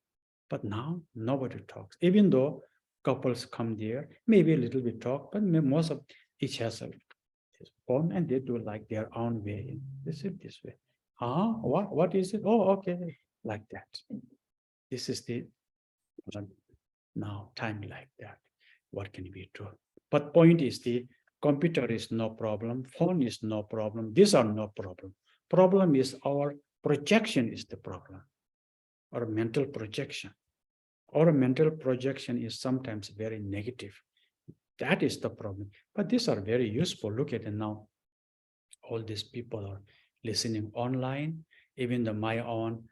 But now, nobody talks. Even though couples come there, maybe a little bit talk, but most of each has a phone and they do like their own way. This is this way. What is it? Oh, okay, like that. This is the now time like that. What can we do? But point is the computer is no problem, phone is no problem, these are no problem. Problem is our projection is the problem, our mental projection. Our mental projection is sometimes very negative. That is the problem. But these are very useful. Look at it now. All these people are listening online. Even my own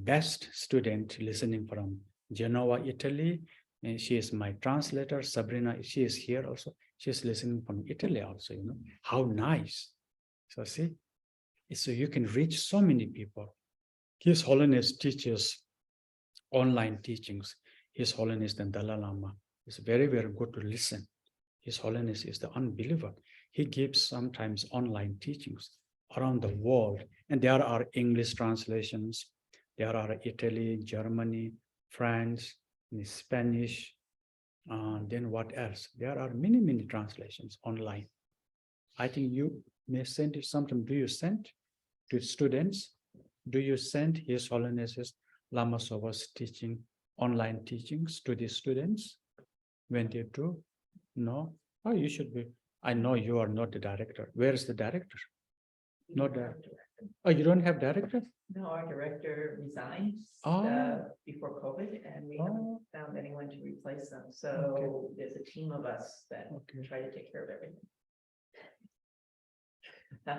best student listening from Genoa, Italy. And she is my translator, Sabrina. She is here also. She is listening from Italy also, How nice. So see, so you can reach so many people. His Holiness teaches online teachings. His Holiness the Dalai Lama is very, very good to listen. His Holiness is the unbeliever. He gives sometimes online teachings around the world. And there are English translations. There are Italy, Germany, France, Spanish. Then what else? There are many, many translations online. I think you may send it sometime. Do you send to students? Do you send His Holiness's Lama was teaching online teachings to the students when they do? No? Oh, you should be. I know you are not the director. Where is the director? Not director. Oh, you don't have director? No, our director resigned before COVID, and we haven't found anyone to replace them. So there's a team of us that try to take care of everything.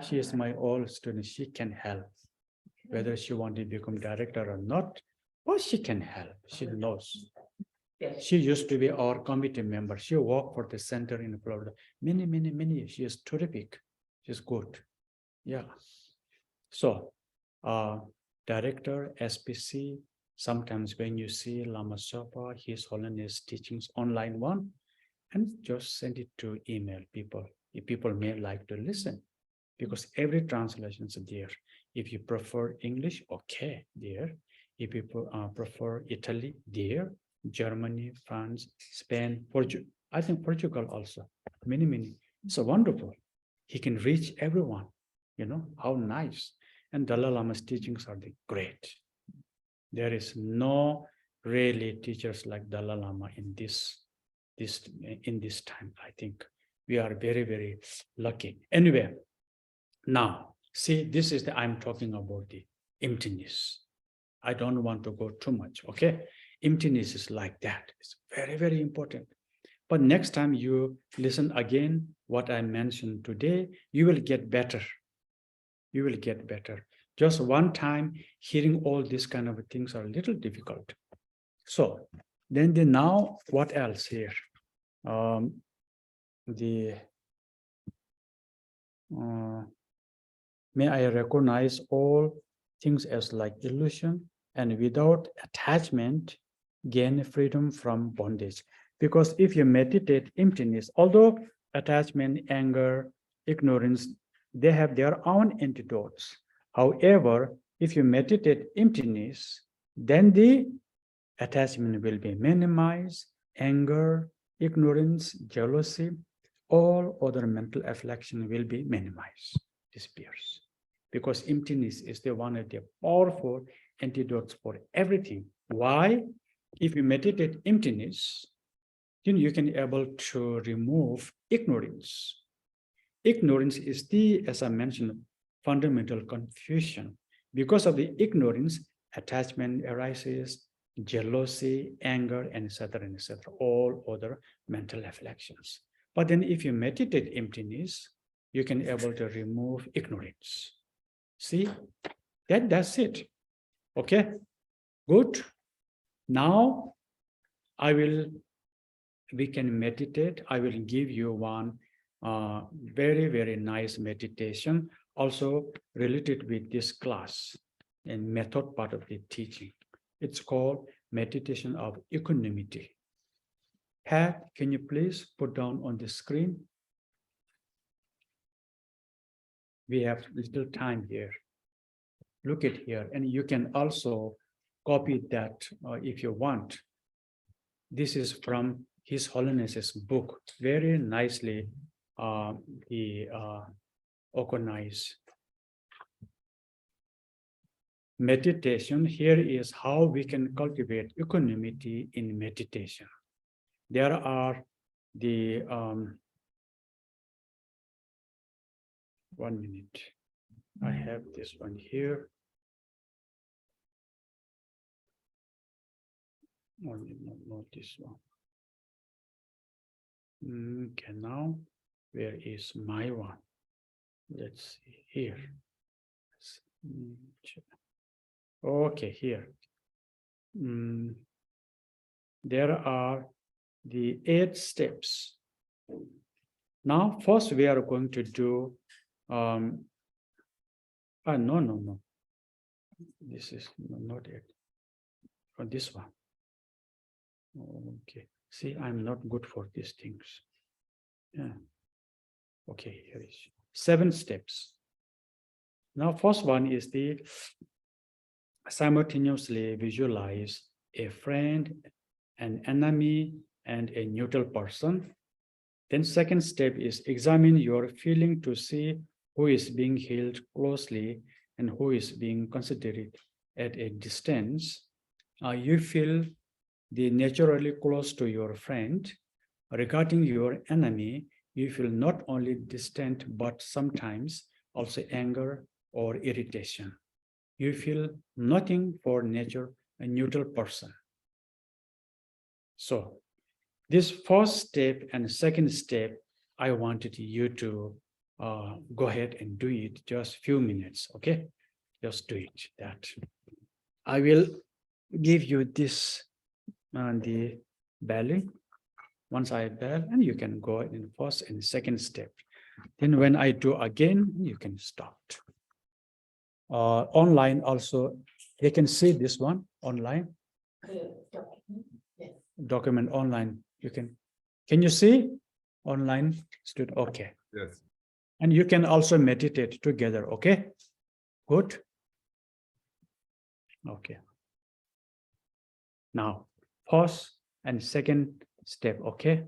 She is my old student. She can help. Whether she wants to become director or not, but she can help. She knows. Yes. She used to be our committee member. She worked for the center in Florida. Many years. She is terrific. She's good. Yeah. So, director, SPC, sometimes when you see Lama Zopa, His Holiness teachings online one, and just send it to email people. If people may like to listen, because every translation is there. If you prefer English, okay, there. If you prefer Italy, there. Germany, France, Spain, Portugal. I think Portugal also. Many. So wonderful. He can reach everyone. You know, how nice. And Dalai Lama's teachings are the great. There is no really teachers like Dalai Lama in this time. I think we are very lucky. Anyway, now see, this is I'm talking about the emptiness. I don't want to go too much. Okay, emptiness is like that. It's very important. But next time you listen again what I mentioned today, you will get better. You will get better. Just one time hearing all these kind of things are a little difficult. So then now what else here? May I recognize all things as like illusion, and without attachment gain freedom from bondage. Because if you meditate emptiness, although attachment, anger, ignorance, they have their own antidotes. However, if you meditate emptiness, then the attachment will be minimized, anger, ignorance, jealousy, all other mental affliction will be minimized, disappears. Because emptiness is the one of the powerful antidotes for everything. Why? If you meditate emptiness, you can be able to remove ignorance. Ignorance is the, as I mentioned, fundamental confusion. Because of the ignorance, attachment arises, jealousy, anger, and etc., all other mental afflictions. But then if you meditate emptiness, you can be able to remove ignorance. See, that's it. Okay, good. Now we can meditate. I will give you one very nice meditation, also related with this class and method part of the teaching. It's called meditation of equanimity. Pat, can you please put down on the screen? We have little time here. Look at here, and you can also copy that if you want. This is from His Holiness's book. Very nicely he organized. Meditation, here is how we can cultivate equanimity in meditation. There are the 1 minute. I have this one here. Not this one. Okay, now where is my one? Let's see here. Okay, here. There are the 8 steps. Now, first we are going to do. No. This is not it. Oh, this one. Okay. See, I'm not good for these things. Yeah. Okay, here is 7 steps. Now, first one is the simultaneously visualize a friend, an enemy, and a neutral person. Then second step is examine your feeling to see who is being held closely and who is being considered at a distance. you feel the naturally close to your friend. Regarding your enemy, you feel not only distant, but sometimes also anger or irritation. You feel nothing for nature, a neutral person. So this first step and second step, I wanted you to go ahead and do it just few minutes, okay? Just do it, that. I will give you this the belly. Once I bell, and you can go in first and second step. Then when I do again, you can stop. Online also, they can see this one online. Yes. Document online. Can you see online student? Okay. Yes. And you can also meditate together. Okay. Good. Okay. Now, first and second step. Okay.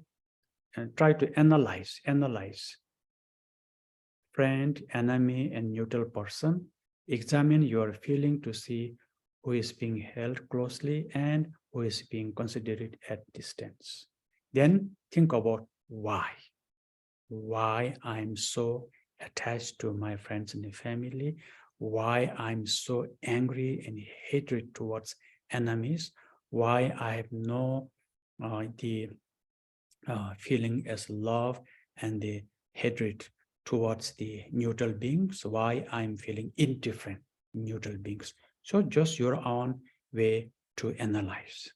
And try to analyze. Friend, enemy, and neutral person. Examine your feeling to see who is being held closely and who is being considered at distance. Then think about why. Why I'm so attached to my friends and family, why I'm so angry and hatred towards enemies, why I have no the feeling as love and the hatred towards the neutral beings, why I'm feeling indifferent neutral beings. So just your own way to analyze.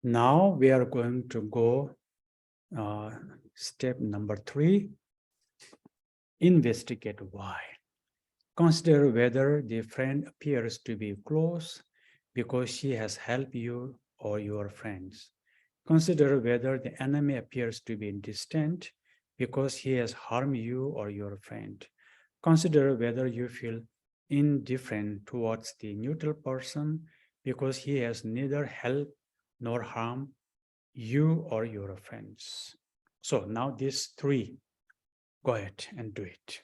Now we are going to go Step number 3, investigate why. Consider whether the friend appears to be close because she has helped you or your friends. Consider whether the enemy appears to be distant because he has harmed you or your friend. Consider whether you feel indifferent towards the neutral person because he has neither helped nor harmed you or your friends. So now these 3, go ahead and do it.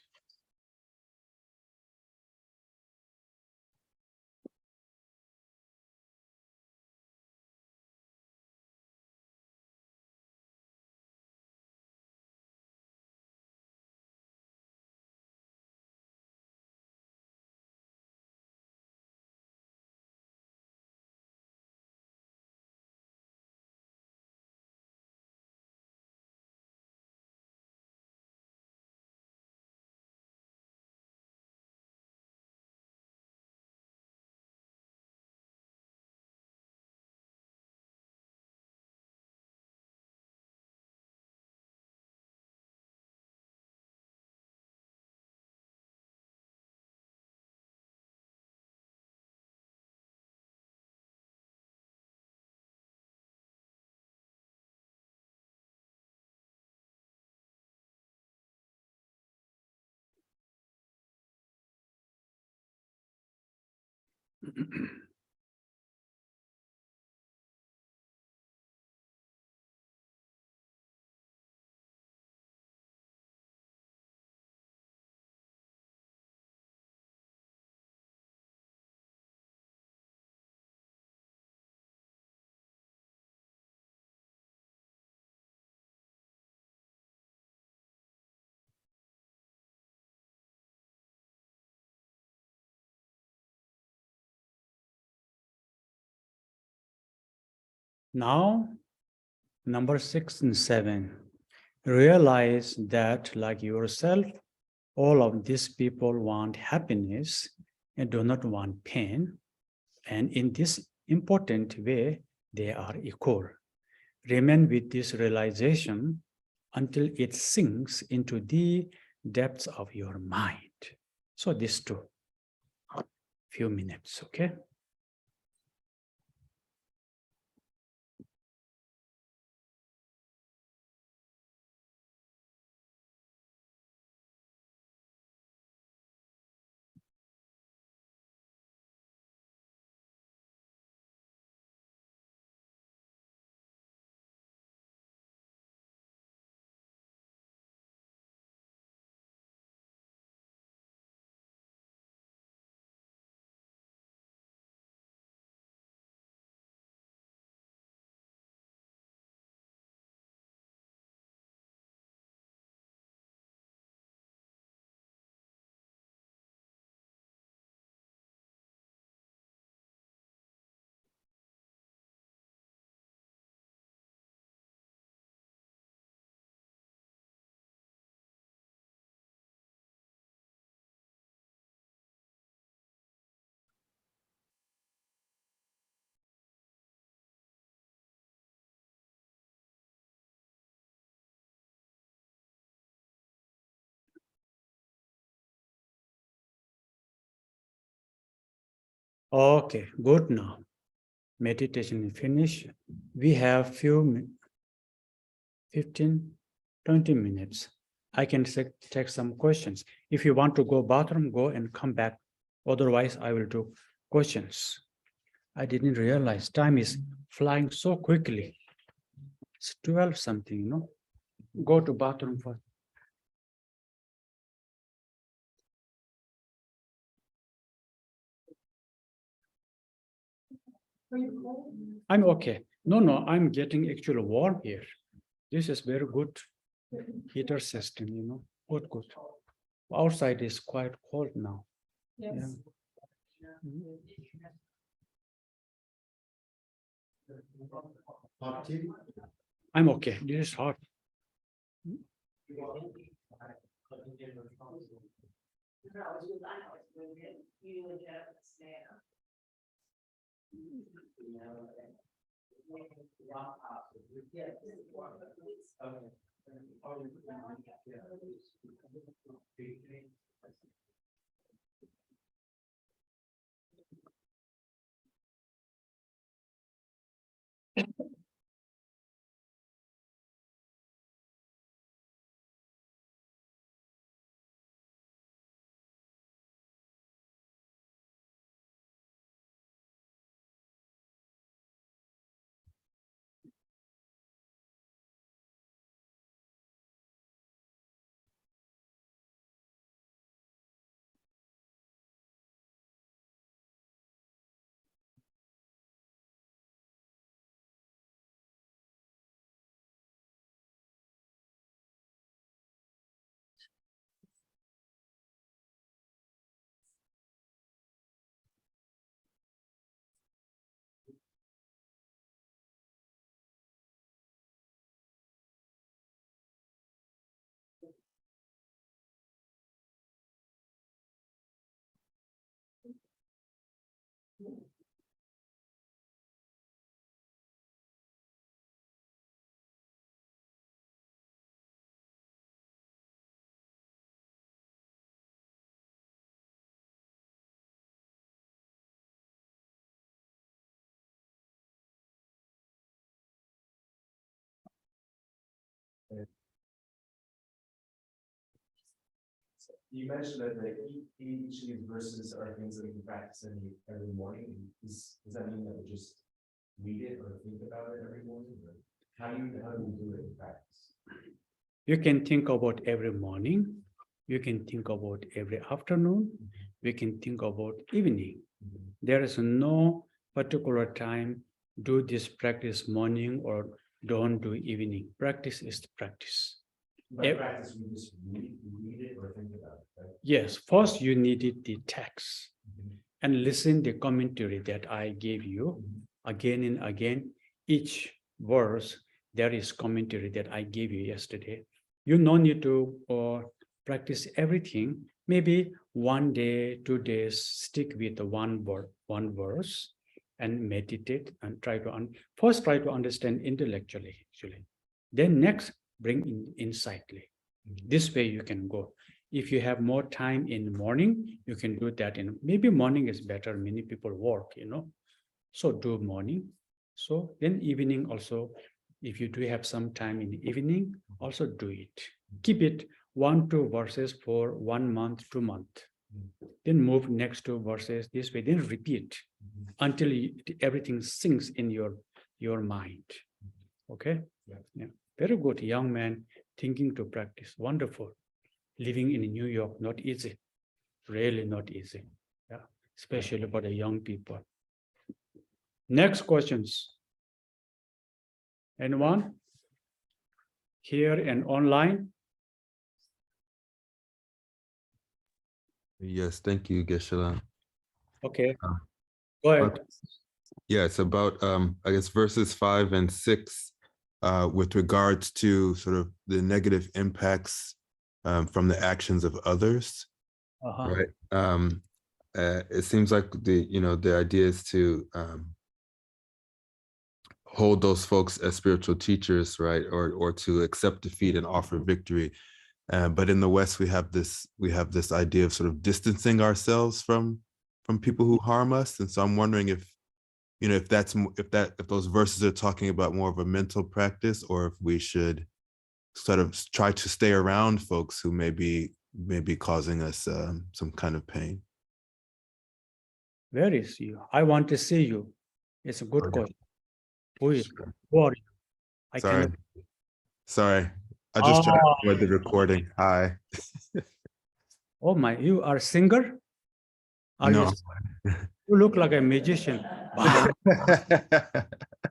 Now, number 6 and 7, realize that like yourself, all of these people want happiness and do not want pain. And in this important way, they are equal. Remain with this realization until it sinks into the depths of your mind. So this too, few minutes, okay? Okay, good now. Meditation is finished. We have 15, 20 minutes. I can take some questions. If you want to go bathroom, go and come back. Otherwise, I will do questions. I didn't realize time is flying so quickly. It's 12 something, you know. Go to bathroom first. I'm okay. No, I'm getting actually warm here. This is very good heater system, you know. Good. Outside is quite cold now. Yes. Yeah. I'm okay. This is hot. You mentioned that each of these verses are things that we can practice every morning. Does that mean that we just read it or think about it every morning? Or how do you do it in practice? You can think about every morning. You can think about every afternoon. You can think about evening. There is no particular time, do this practice morning or don't do evening. Practice is the practice. By practice, we just read it or think about it, right? Yes, first you needed the text and listen the commentary that I gave you again and again. Each verse, there is commentary that I gave you yesterday. You no need to practice everything. Maybe 1 day, 2 days, stick with the one verse and meditate and first try to understand intellectually, actually. Then next, bring in insightly. This way you can go. If you have more time in the morning, you can do that. Maybe morning is better. Many people work, So do morning. So then evening also, if you do have some time in the evening, also do it. Keep it 1-2 verses for 1 month, 2 months. Then move next 2 verses this way. Then repeat until everything sinks in your mind. Okay? Yeah. Very good, young man thinking to practice. Wonderful. Living in New York, not easy. Really not easy. Yeah, especially for the young people. Next questions. Anyone? Here and online? Yes, thank you, Geshe. Okay, go ahead. Yeah, it's about I guess verses 5 and 6 with regards to sort of the negative impacts from the actions of others. Right. It seems like the idea is to hold those folks as spiritual teachers, right, or to accept defeat and offer victory. But in the West, we have this idea of sort of distancing ourselves from people who harm us. And so I'm wondering if those verses are talking about more of a mental practice, or if we should sort of try to stay around folks who may be causing us some kind of pain. Where is you? I want to see you. It's a good question. Who is? Sure. Who are you? I Sorry. cannot. Sorry. I just tried to avoid the recording. Hi. Oh my, you are a singer? Are No. You look like a magician.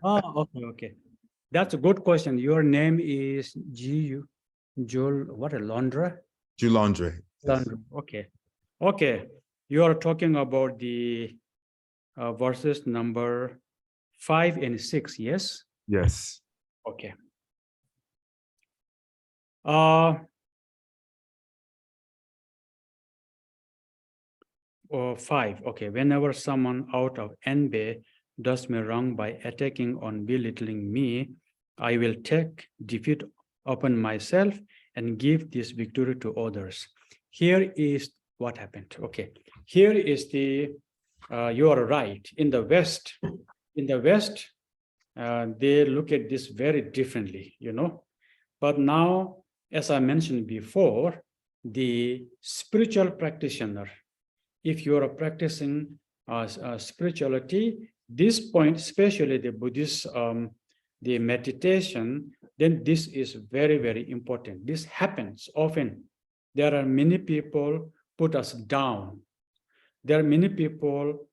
Wow. Okay. That's a good question. Your name is Joel, what a Londra? Julandre. Yes. Londra. Okay. You are talking about the verses number 5 and 6, yes? Yes. Okay. 5. Okay. Whenever someone out of envy does me wrong by attacking or belittling me, I will take defeat open myself, and give this victory to others. Here is what happened. Okay, here is the, you are right. In the West, they look at this very differently, you know. But now, as I mentioned before, the spiritual practitioner, if you are practicing spirituality, this point, especially the Buddhist, the meditation, then this is very, very important. This happens often. There are many people put us down. There are many people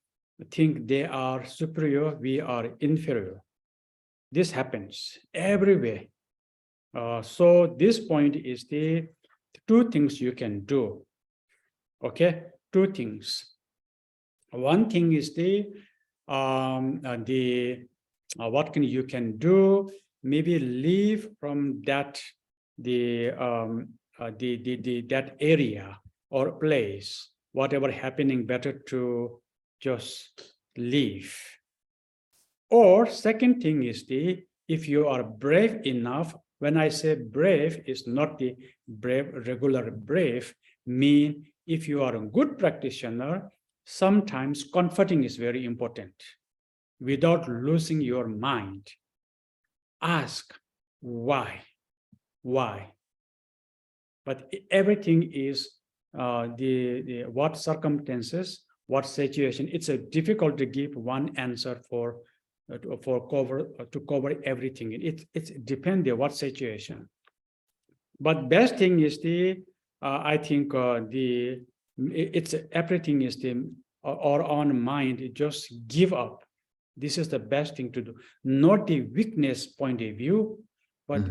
think they are superior, we are inferior. This happens everywhere. So this point is the two things you can do. Okay, two things. One thing is what you can do. Maybe leave from that that area or place. Whatever happening, better to just leave. Or second thing is if you are brave enough. When I say brave, is not the brave, regular brave, mean if you are a good practitioner, sometimes comforting is very important. Without losing your mind, ask why. But everything is what circumstances, what situation. It's difficult to give one answer to cover everything. It's depends on what situation. But best thing is I think it's everything is our own mind. Just give up. This is the best thing to do. Not the weakness point of view, but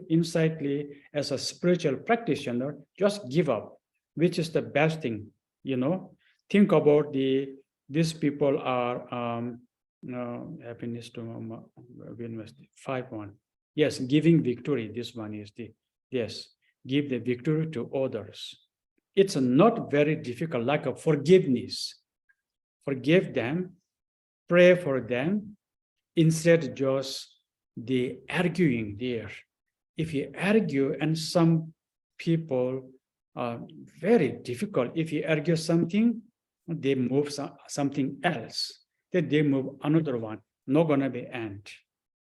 insightly as a spiritual practitioner, just give up, which is the best thing. You know, think about these people are. Happiness to invest 5-1. Yes, giving victory. This one is yes, give the victory to others. It's not very difficult, like a forgiveness. Forgive them, pray for them, instead just the arguing there. If you argue, and some people are very difficult. If you argue something, they move something else. Then they move another one, not gonna be end.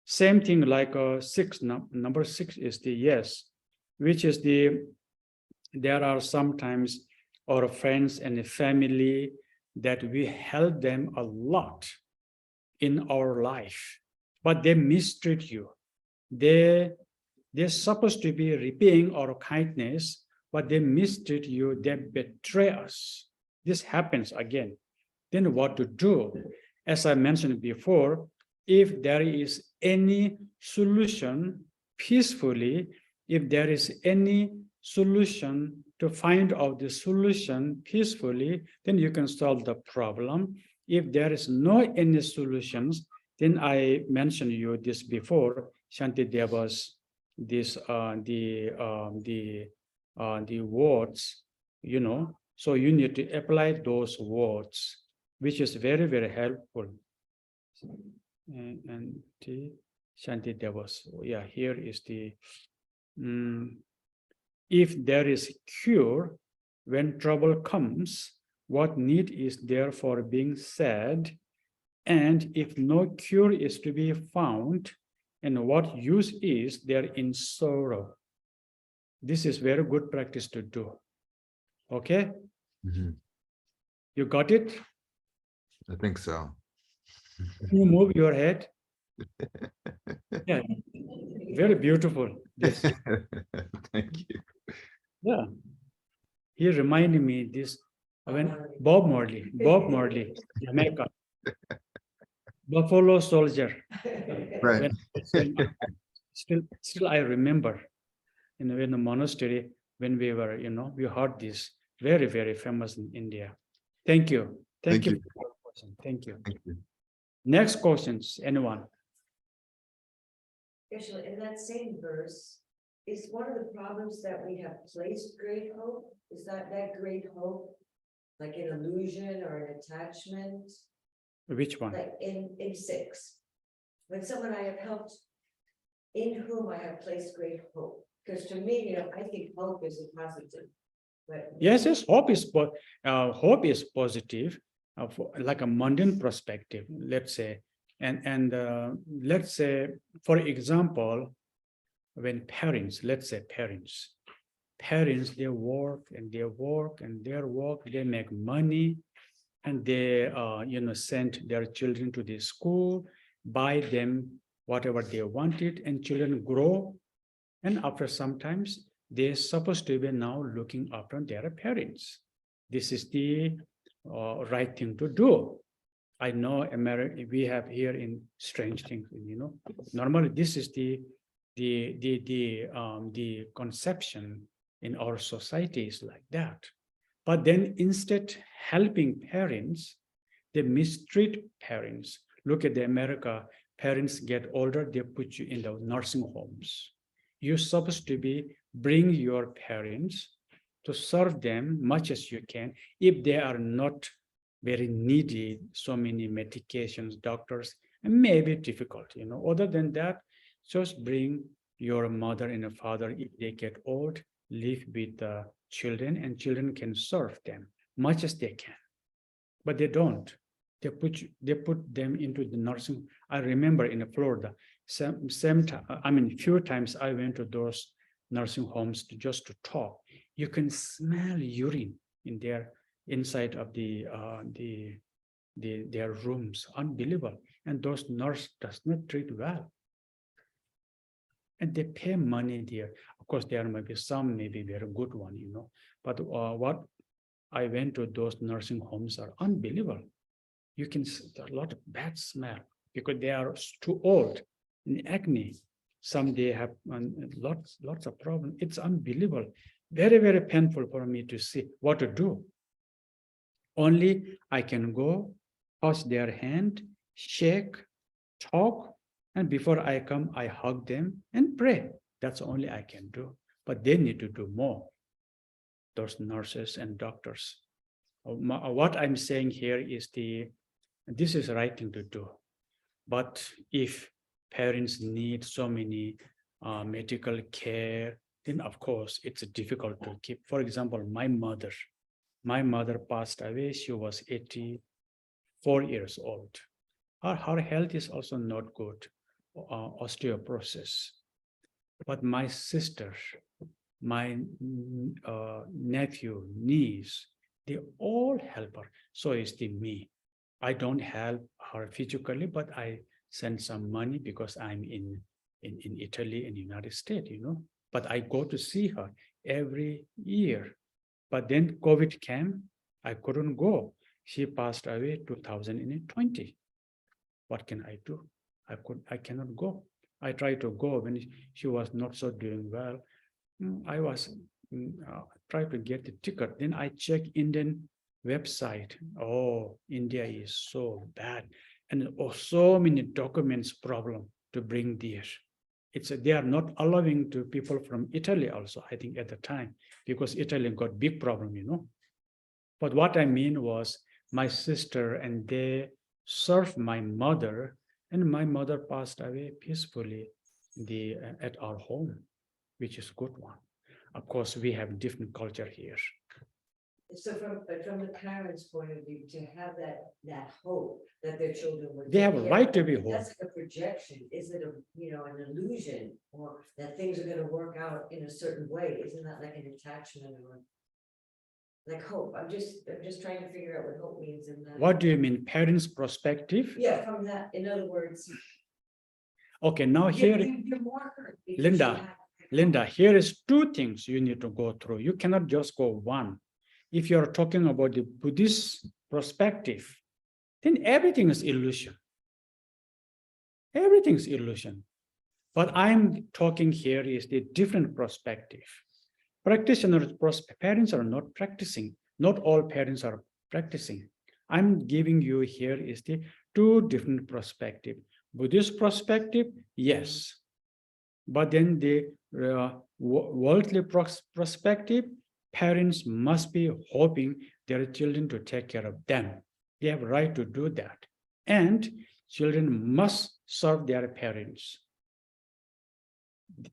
Same thing like number 6 is the yes, which is there are sometimes our friends and family that we help them a lot in our life, but they mistreat you. They're supposed to be repaying our kindness, but they mistreat you, they betray us. This happens again. Then what to do? As I mentioned before, if there is any solution peacefully, if there is any solution to find out the solution peacefully, then you can solve the problem. If there is no any solutions, then I mentioned you this before, Shantideva's the words, you know. So you need to apply those words, which is very, very helpful. And the Shantidevas, yeah, here is the, if there is cure, when trouble comes, what need is there for being said? And if no cure is to be found, and what use is there in sorrow? This is very good practice to do. Okay? You got it? I think so. You move your head. Yeah, very beautiful. Yes. Thank you. Yeah. He reminded me this when Bob Marley, Jamaica, Buffalo Soldier. Right. Still I remember in the monastery when we were, you know, we heard this very, very famous in India. Thank you. Thank you. For your question. Thank you. Thank you. Next questions, anyone? Actually, in that same verse, is one of the problems that we have placed great hope? Is that great hope like an illusion or an attachment? Which one? Like in 6, when someone I have helped in whom I have placed great hope. Because to me, I think hope is a positive. But Yes, hope is positive, like a mundane perspective, let's say, and let's say, for example, when parents, let's say parents, they work and they work and their work, they make money, and they send their children to the school, buy them whatever they wanted, and children grow, and after sometimes they're supposed to be now looking after their parents. This is the right thing to do. I know America, we have here in strange things, normally this is the conception in our society is like that. But then instead helping parents, they mistreat parents. Look at the America, parents get older, they put you in the nursing homes. You're supposed to be bring your parents to serve them much as you can. If they are not very needy, so many medications, doctors, it may be difficult, Other than that, just bring your mother and a father, if they get old, live with the children, and children can serve them much as they can. But they don't. They put them into the nursing. I remember in Florida, same time, few times I went to those nursing homes just to talk. You can smell urine in their inside of their rooms. Unbelievable. And those nurse does not treat well. And they pay money there. Of course, there might be some, maybe very good one, But what I went to those nursing homes are unbelievable. You can see a lot of bad smell because they are too old, in acne. Some they have lots of problems. It's unbelievable. Very, very painful for me to see what to do. Only I can go, touch their hand, shake, talk, and before I come, I hug them and pray. That's only I can do. But they need to do more, those nurses and doctors. What I'm saying here is this is the right thing to do. But if parents need so many medical care, then of course it's difficult to keep. For example, my mother passed away. She was 84 years old. Her health is also not good, osteoporosis. But my sister, my nephew, niece, they all help her. So is me. I don't help her physically, but I send some money because I'm in Italy and United States, But I go to see her every year. But then COVID came, I couldn't go. She passed away 2020. What can I do? I cannot go. I tried to go when she was not so doing well. I was trying to get the ticket. Then I check Indian website. Oh, India is so bad. And so many documents problem to bring there. They are not allowing to people from Italy also, I think at the time, because Italy got big problem, But what I mean was my sister and they served my mother, and my mother passed away peacefully at our home, which is good one. Of course, we have different culture here. So from the parents' point of view, to have that hope that their children will. They have a right to be whole. That's like a projection. Is it an illusion, or that things are gonna work out in a certain way? Isn't that like an attachment or like hope? I'm just trying to figure out what hope means in that. What do you mean, parents' perspective? Yeah, from that, in other words. Okay, now here, You're more hurt because Linda, here is two things you need to go through. You cannot just go one. If you're talking about the Buddhist perspective, then everything is illusion. Everything is illusion. But I'm talking here is the different perspective. Practitioners, parents are not practicing. Not all parents are practicing. I'm giving you here is the two different perspective. Buddhist perspective, yes. But then the worldly perspective, parents must be hoping their children to take care of them. They have a right to do that. And children must serve their parents.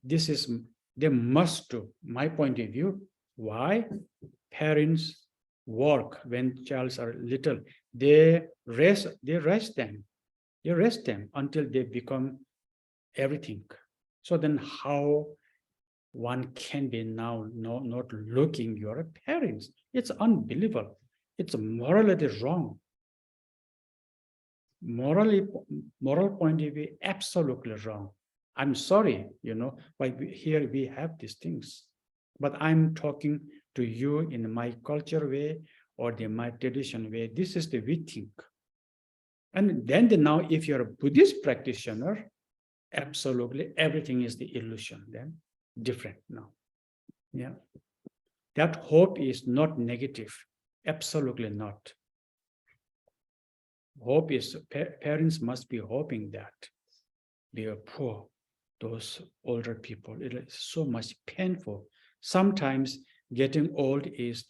this is, they must do, my point of view. Why? Parents work when children are little. They rest them until they become everything. So then how one can be now not looking your parents? It's unbelievable. It's morally wrong. Moral point of view, absolutely wrong. I'm sorry, why here we have these things. But I'm talking to you in my culture way or my tradition way. This is the we think. And then now, if you're a Buddhist practitioner, absolutely everything is the illusion. Then different now. Yeah. That hope is not negative. Absolutely not. Hope is, parents must be hoping that they are poor, those older people. It is so much painful. Sometimes getting old is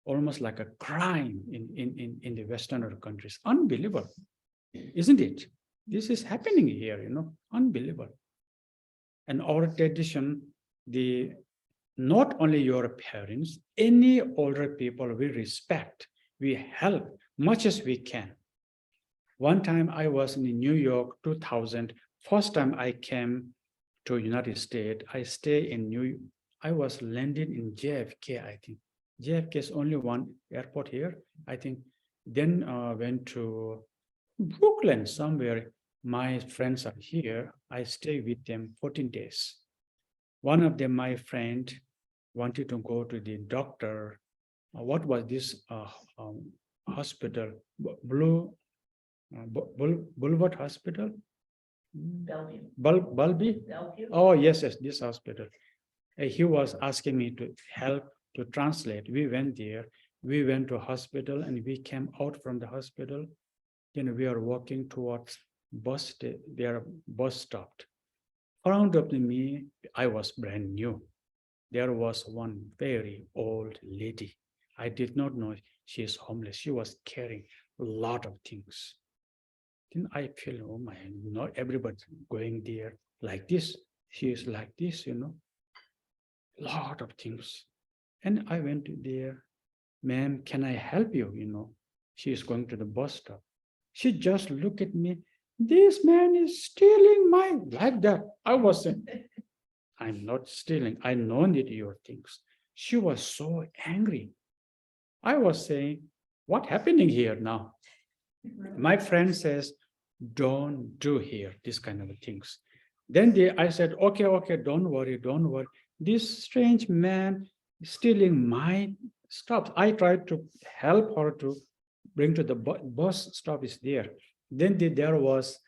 almost like a crime in the Western countries. Unbelievable, isn't it? This is happening here, unbelievable. And our tradition, not only your parents, any older people we respect, we help much as we can. One time I was in New York, 2000. First time I came to United States, I stay in I was landing in JFK, I think. JFK is only one airport here, I think. Then went to Brooklyn somewhere. My friends are here. I stay with them 14 days. One of them, my friend, wanted to go to the doctor. What was this hospital? Boulevard Hospital? Bellevue. Bulby? Bellevue? Oh, yes, this hospital. He was asking me to help to translate. We went there. We went to hospital and we came out from the hospital. Then we are walking towards bus. Their bus stopped. Around of me, I was brand new. There was one very old lady. I did not know she is homeless. She was carrying a lot of things. Then I feel, oh my, not everybody going there like this. She is like this, lot of things. And I went there, ma'am, can I help you? She is going to the bus stop. She just looked at me. This man is stealing like that. I was saying, I'm not stealing. I know that your things. She was so angry. I was saying, what's happening here now? My friend says, don't do here this kind of things. Then I said, okay, don't worry. This strange man is stealing my stuff. I tried to help her to bring to the bus stop is there. Then there was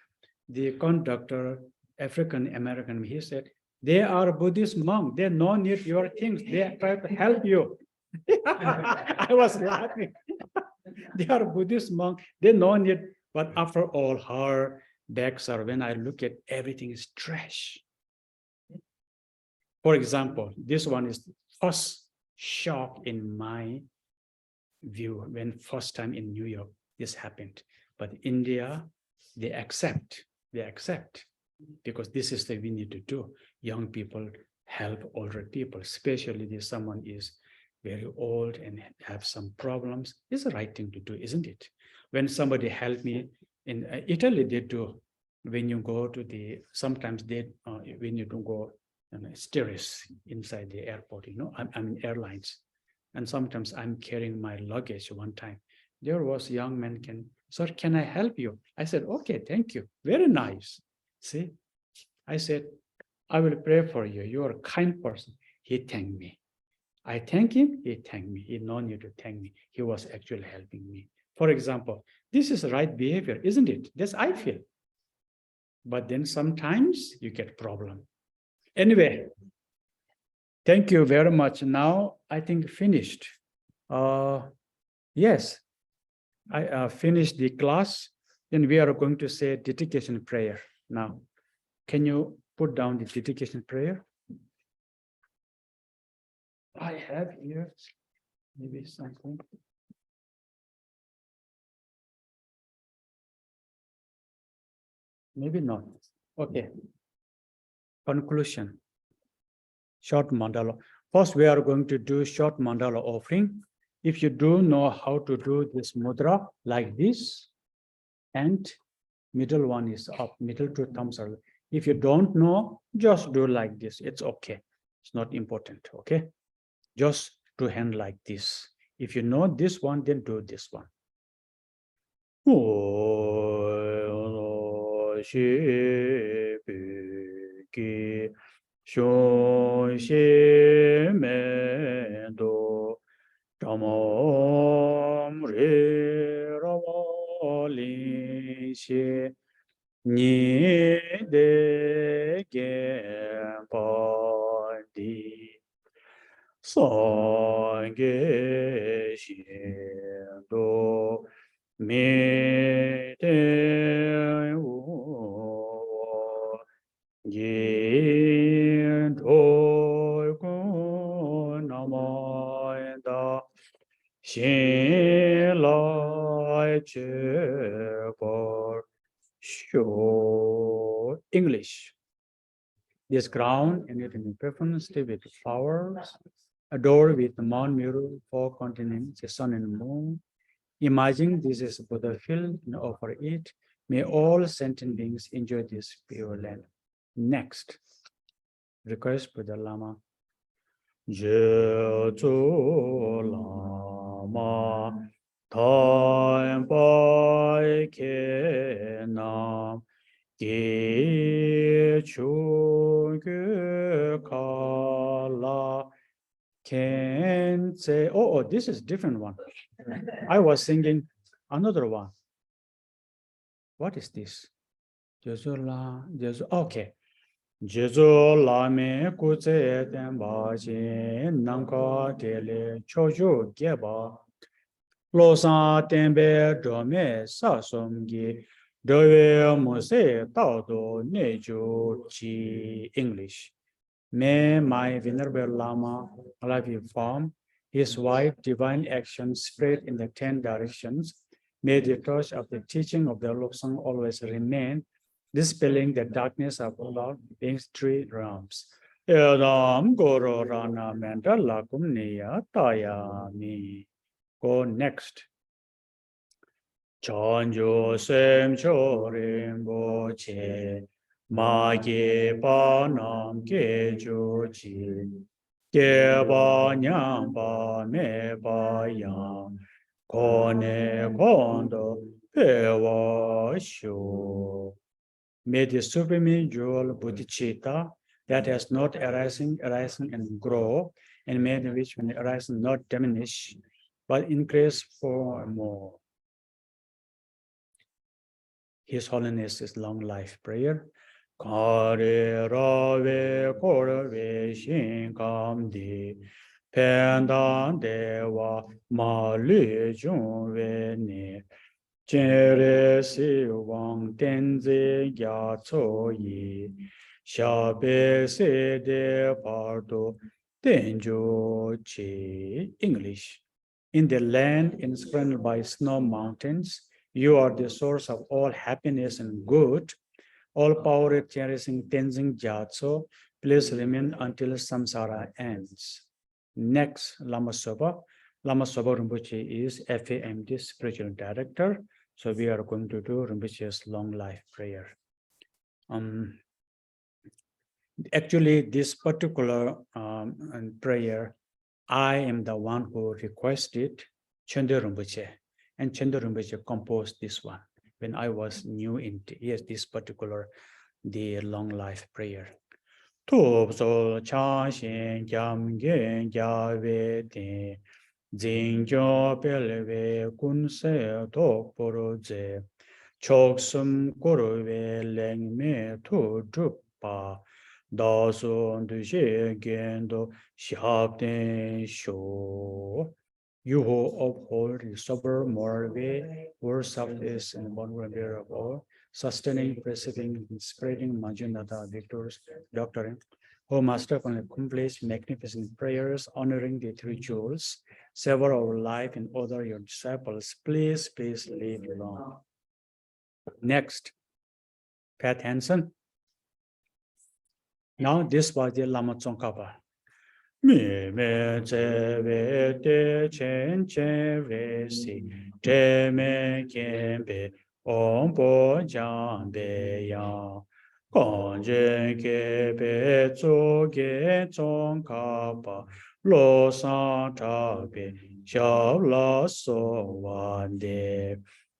the conductor, African American. He said, they are Buddhist monk. They no need your things. They try to help you. I was laughing. They are Buddhist monk. They no need. But after all, her bags are, when I look at everything is trash. For example, this one is first shock in my view when first time in New York this happened. But India, they accept because this is the we need to do. Young people help older people, especially if someone is very old and have some problems. It's the right thing to do, isn't it? When somebody helped me in Italy, they do. When you go to sometimes they when you don't go stairs inside the airport, I'm in airlines, and sometimes I'm carrying my luggage. One time, there was a young man sir, can I help you? I said, okay, thank you, very nice. See, I said, I will pray for you. You are a kind person. He thanked me. I thank him, he thanked me. He no need to thank me. He was actually helping me. For example, this is right behavior, isn't it? That's I feel. But then sometimes you get problem. Anyway, thank you very much. Now I think finished. Yes, I finished the class. Then we are going to say dedication prayer now. Can you put down the dedication prayer? I have here maybe something. Maybe not. Okay. Conclusion. short mandala. First, we are going to do short mandala offering. If you do know how to do this mudra like this, and middle one is up, middle two thumbs are. If you don't know, just do like this. It's okay. It's not important. Okay. Just do hand like this. If you know this one, then do this one. Ni de gen pa di song ge xian do mi de wu yin do gu na ma da xin lai che por show English. This ground and it in preference with flowers, adorned with the Mount Meru, 4 continents, the sun and moon. Imagine this is Buddha field and offer it. May all sentient beings enjoy this pure land. Next, request Buddha Lama. Je zu Lama Tangpa ke nam Geshe Konchog Kyab. Oh, this is different one. I was singing another one. What is this? Okay. Jesu lame kutse tenpa shin nangka tele chojo geba losan tenbe drome sasomgi dewe mose taudo nejo chi English. May my venerable Lama, alive form, his wide divine action spread in the 10 directions. May the torch of the teaching of the LoJong always remain, dispelling the darkness of all beings' 3 realms. Edam goro rana mandala kumniya tayami. Go next. Chanjo sem chorim boche. Magi panam kejo chi. Keba nyamba me bayam. Kone kondo pewa sho. May the supreme jewel Bodhichitta that has not arising and grow, and may the which when arising not diminish, but increase for more. His Holiness is long life prayer. Kare rave korve shinkam di pendan dewa mali jungve ni Jere si wang tenzi ya cho yi Shabe se de pardo tenjo chi English. In the land encircled by snow mountains, you are the source of all happiness and good. All power cherishing Tenzing Gyatso, please remain until samsara ends. Next, Lama Sopa. Lama Sopa Rinpoche is FAMD spiritual director. So we are going to do Rinpoche's long life prayer. Actually, this particular prayer, I am the one who requested Chöndro Rinpoche, and Chöndro Rinpoche composed this one when I was new in this particular the long life prayer. So cha shen gyam gen gyave de Jingjo pelve kun se tok poro je chok sum korwe leng me tu drupa da so du she gendo shap den sho. You who uphold the sober moral way, words of this and one wonder of all, sustaining, preserving, and spreading Majunata victors doctrine, who master can accomplish magnificent prayers honoring the 3 jewels, save our life and order your disciples. Please leave alone. Next, Pat Hansen. Now this was the Lama Tsongkhapa. Mi me tse ve te chen chen re si te me kien be om po jang be yang gong jen ke be zu ge zong ka pa lo san cha be xiao la so wan de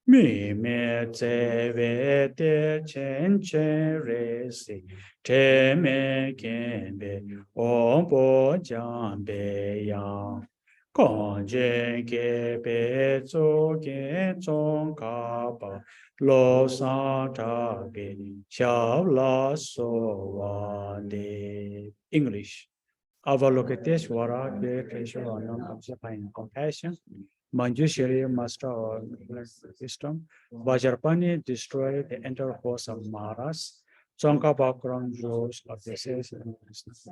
mi me tse ve te chen chen re si te me kien be Om po jang be yang, gong jen ge be zu ge zong ka ba, lo san ta be, xiao la so wan de. English. Avalokiteshvara, great treasure or non-occupying compassion. Manjushri, master of wisdom. Vajrapani destroyed the entire force of Maras. Tsongkhapa crown jewels of the sages and business.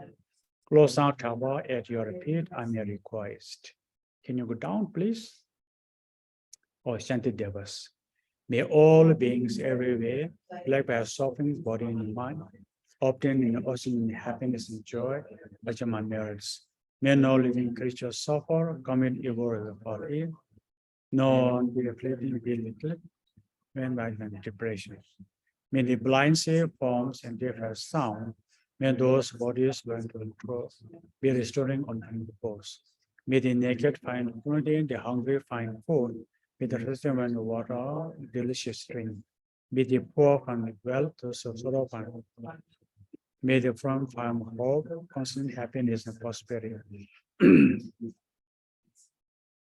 Close out Taba at your feet, I may request. Can you go down, please? Oh, Shanti Devas. May all beings everywhere, like by a softening body and mind, obtain in ocean happiness and joy, Bhajama merits. May no living creature suffer, commit evil or ill, nor be afflicted be little, when by depression. May the blind see forms and deaf hear sound. May those bodies learn to control, be restoring on the pose. May the naked find food, the hungry find food. May the thirsty find water, delicious drink. May the poor find wealth, so sorrow find hope. May the firm find hope, constant happiness and prosperity.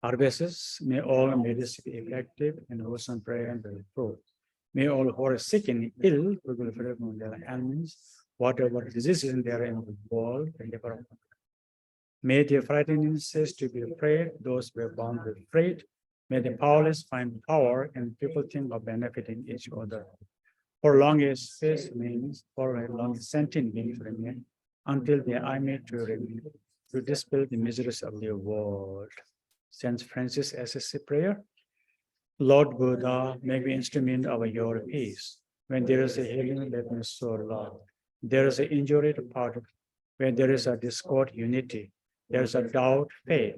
Our basis, may all medicine be effective and wholesome prayer and the fruit. May all who are sick and ill, we will free from their ailments, whatever diseases in there in the world, deliver. May the frightening cease to be afraid, those who are bound with afraid. May the powerless find power, and people think of benefiting each other. For long as space means, for a long sentient beings remain, until the eye may to remain, to dispel the miseries of the world. Saint Francis Assisi prayer. Lord Buddha, make me instrument of your peace. When there is a healing, let me sow love. There is an injury to pardon. When there is a discord, unity. There is a doubt, faith.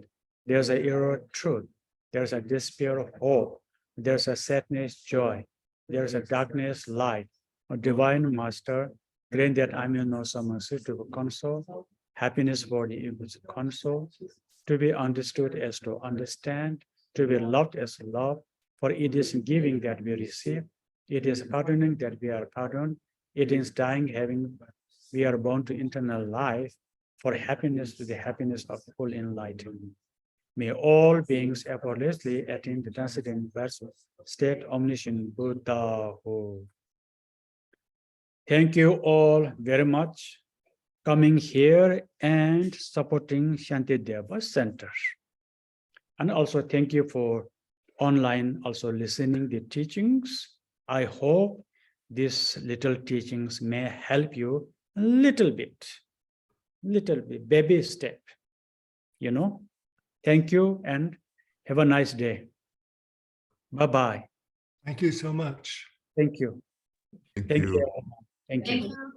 There is a error, truth. There is a despair of hope. There is a sadness, joy. There is a darkness, light. A divine master, grant that I may know some mercy to console, happiness for the able to console, to be understood as to understand, to be loved as love. For it is giving that we receive, it is pardoning that we are pardoned, it is dying having we are born to eternal life, for happiness to the happiness of full enlightenment. May all beings effortlessly attain the transcendent state omniscient Buddha. Thank you all very much coming here and supporting Shantideva Center. And also thank you for online also listening the teachings. I hope these little teachings may help you a little bit, baby step, Thank you and have a nice day. Bye-bye. Thank you so much. Thank you. Thank Thank you. you. Thank you.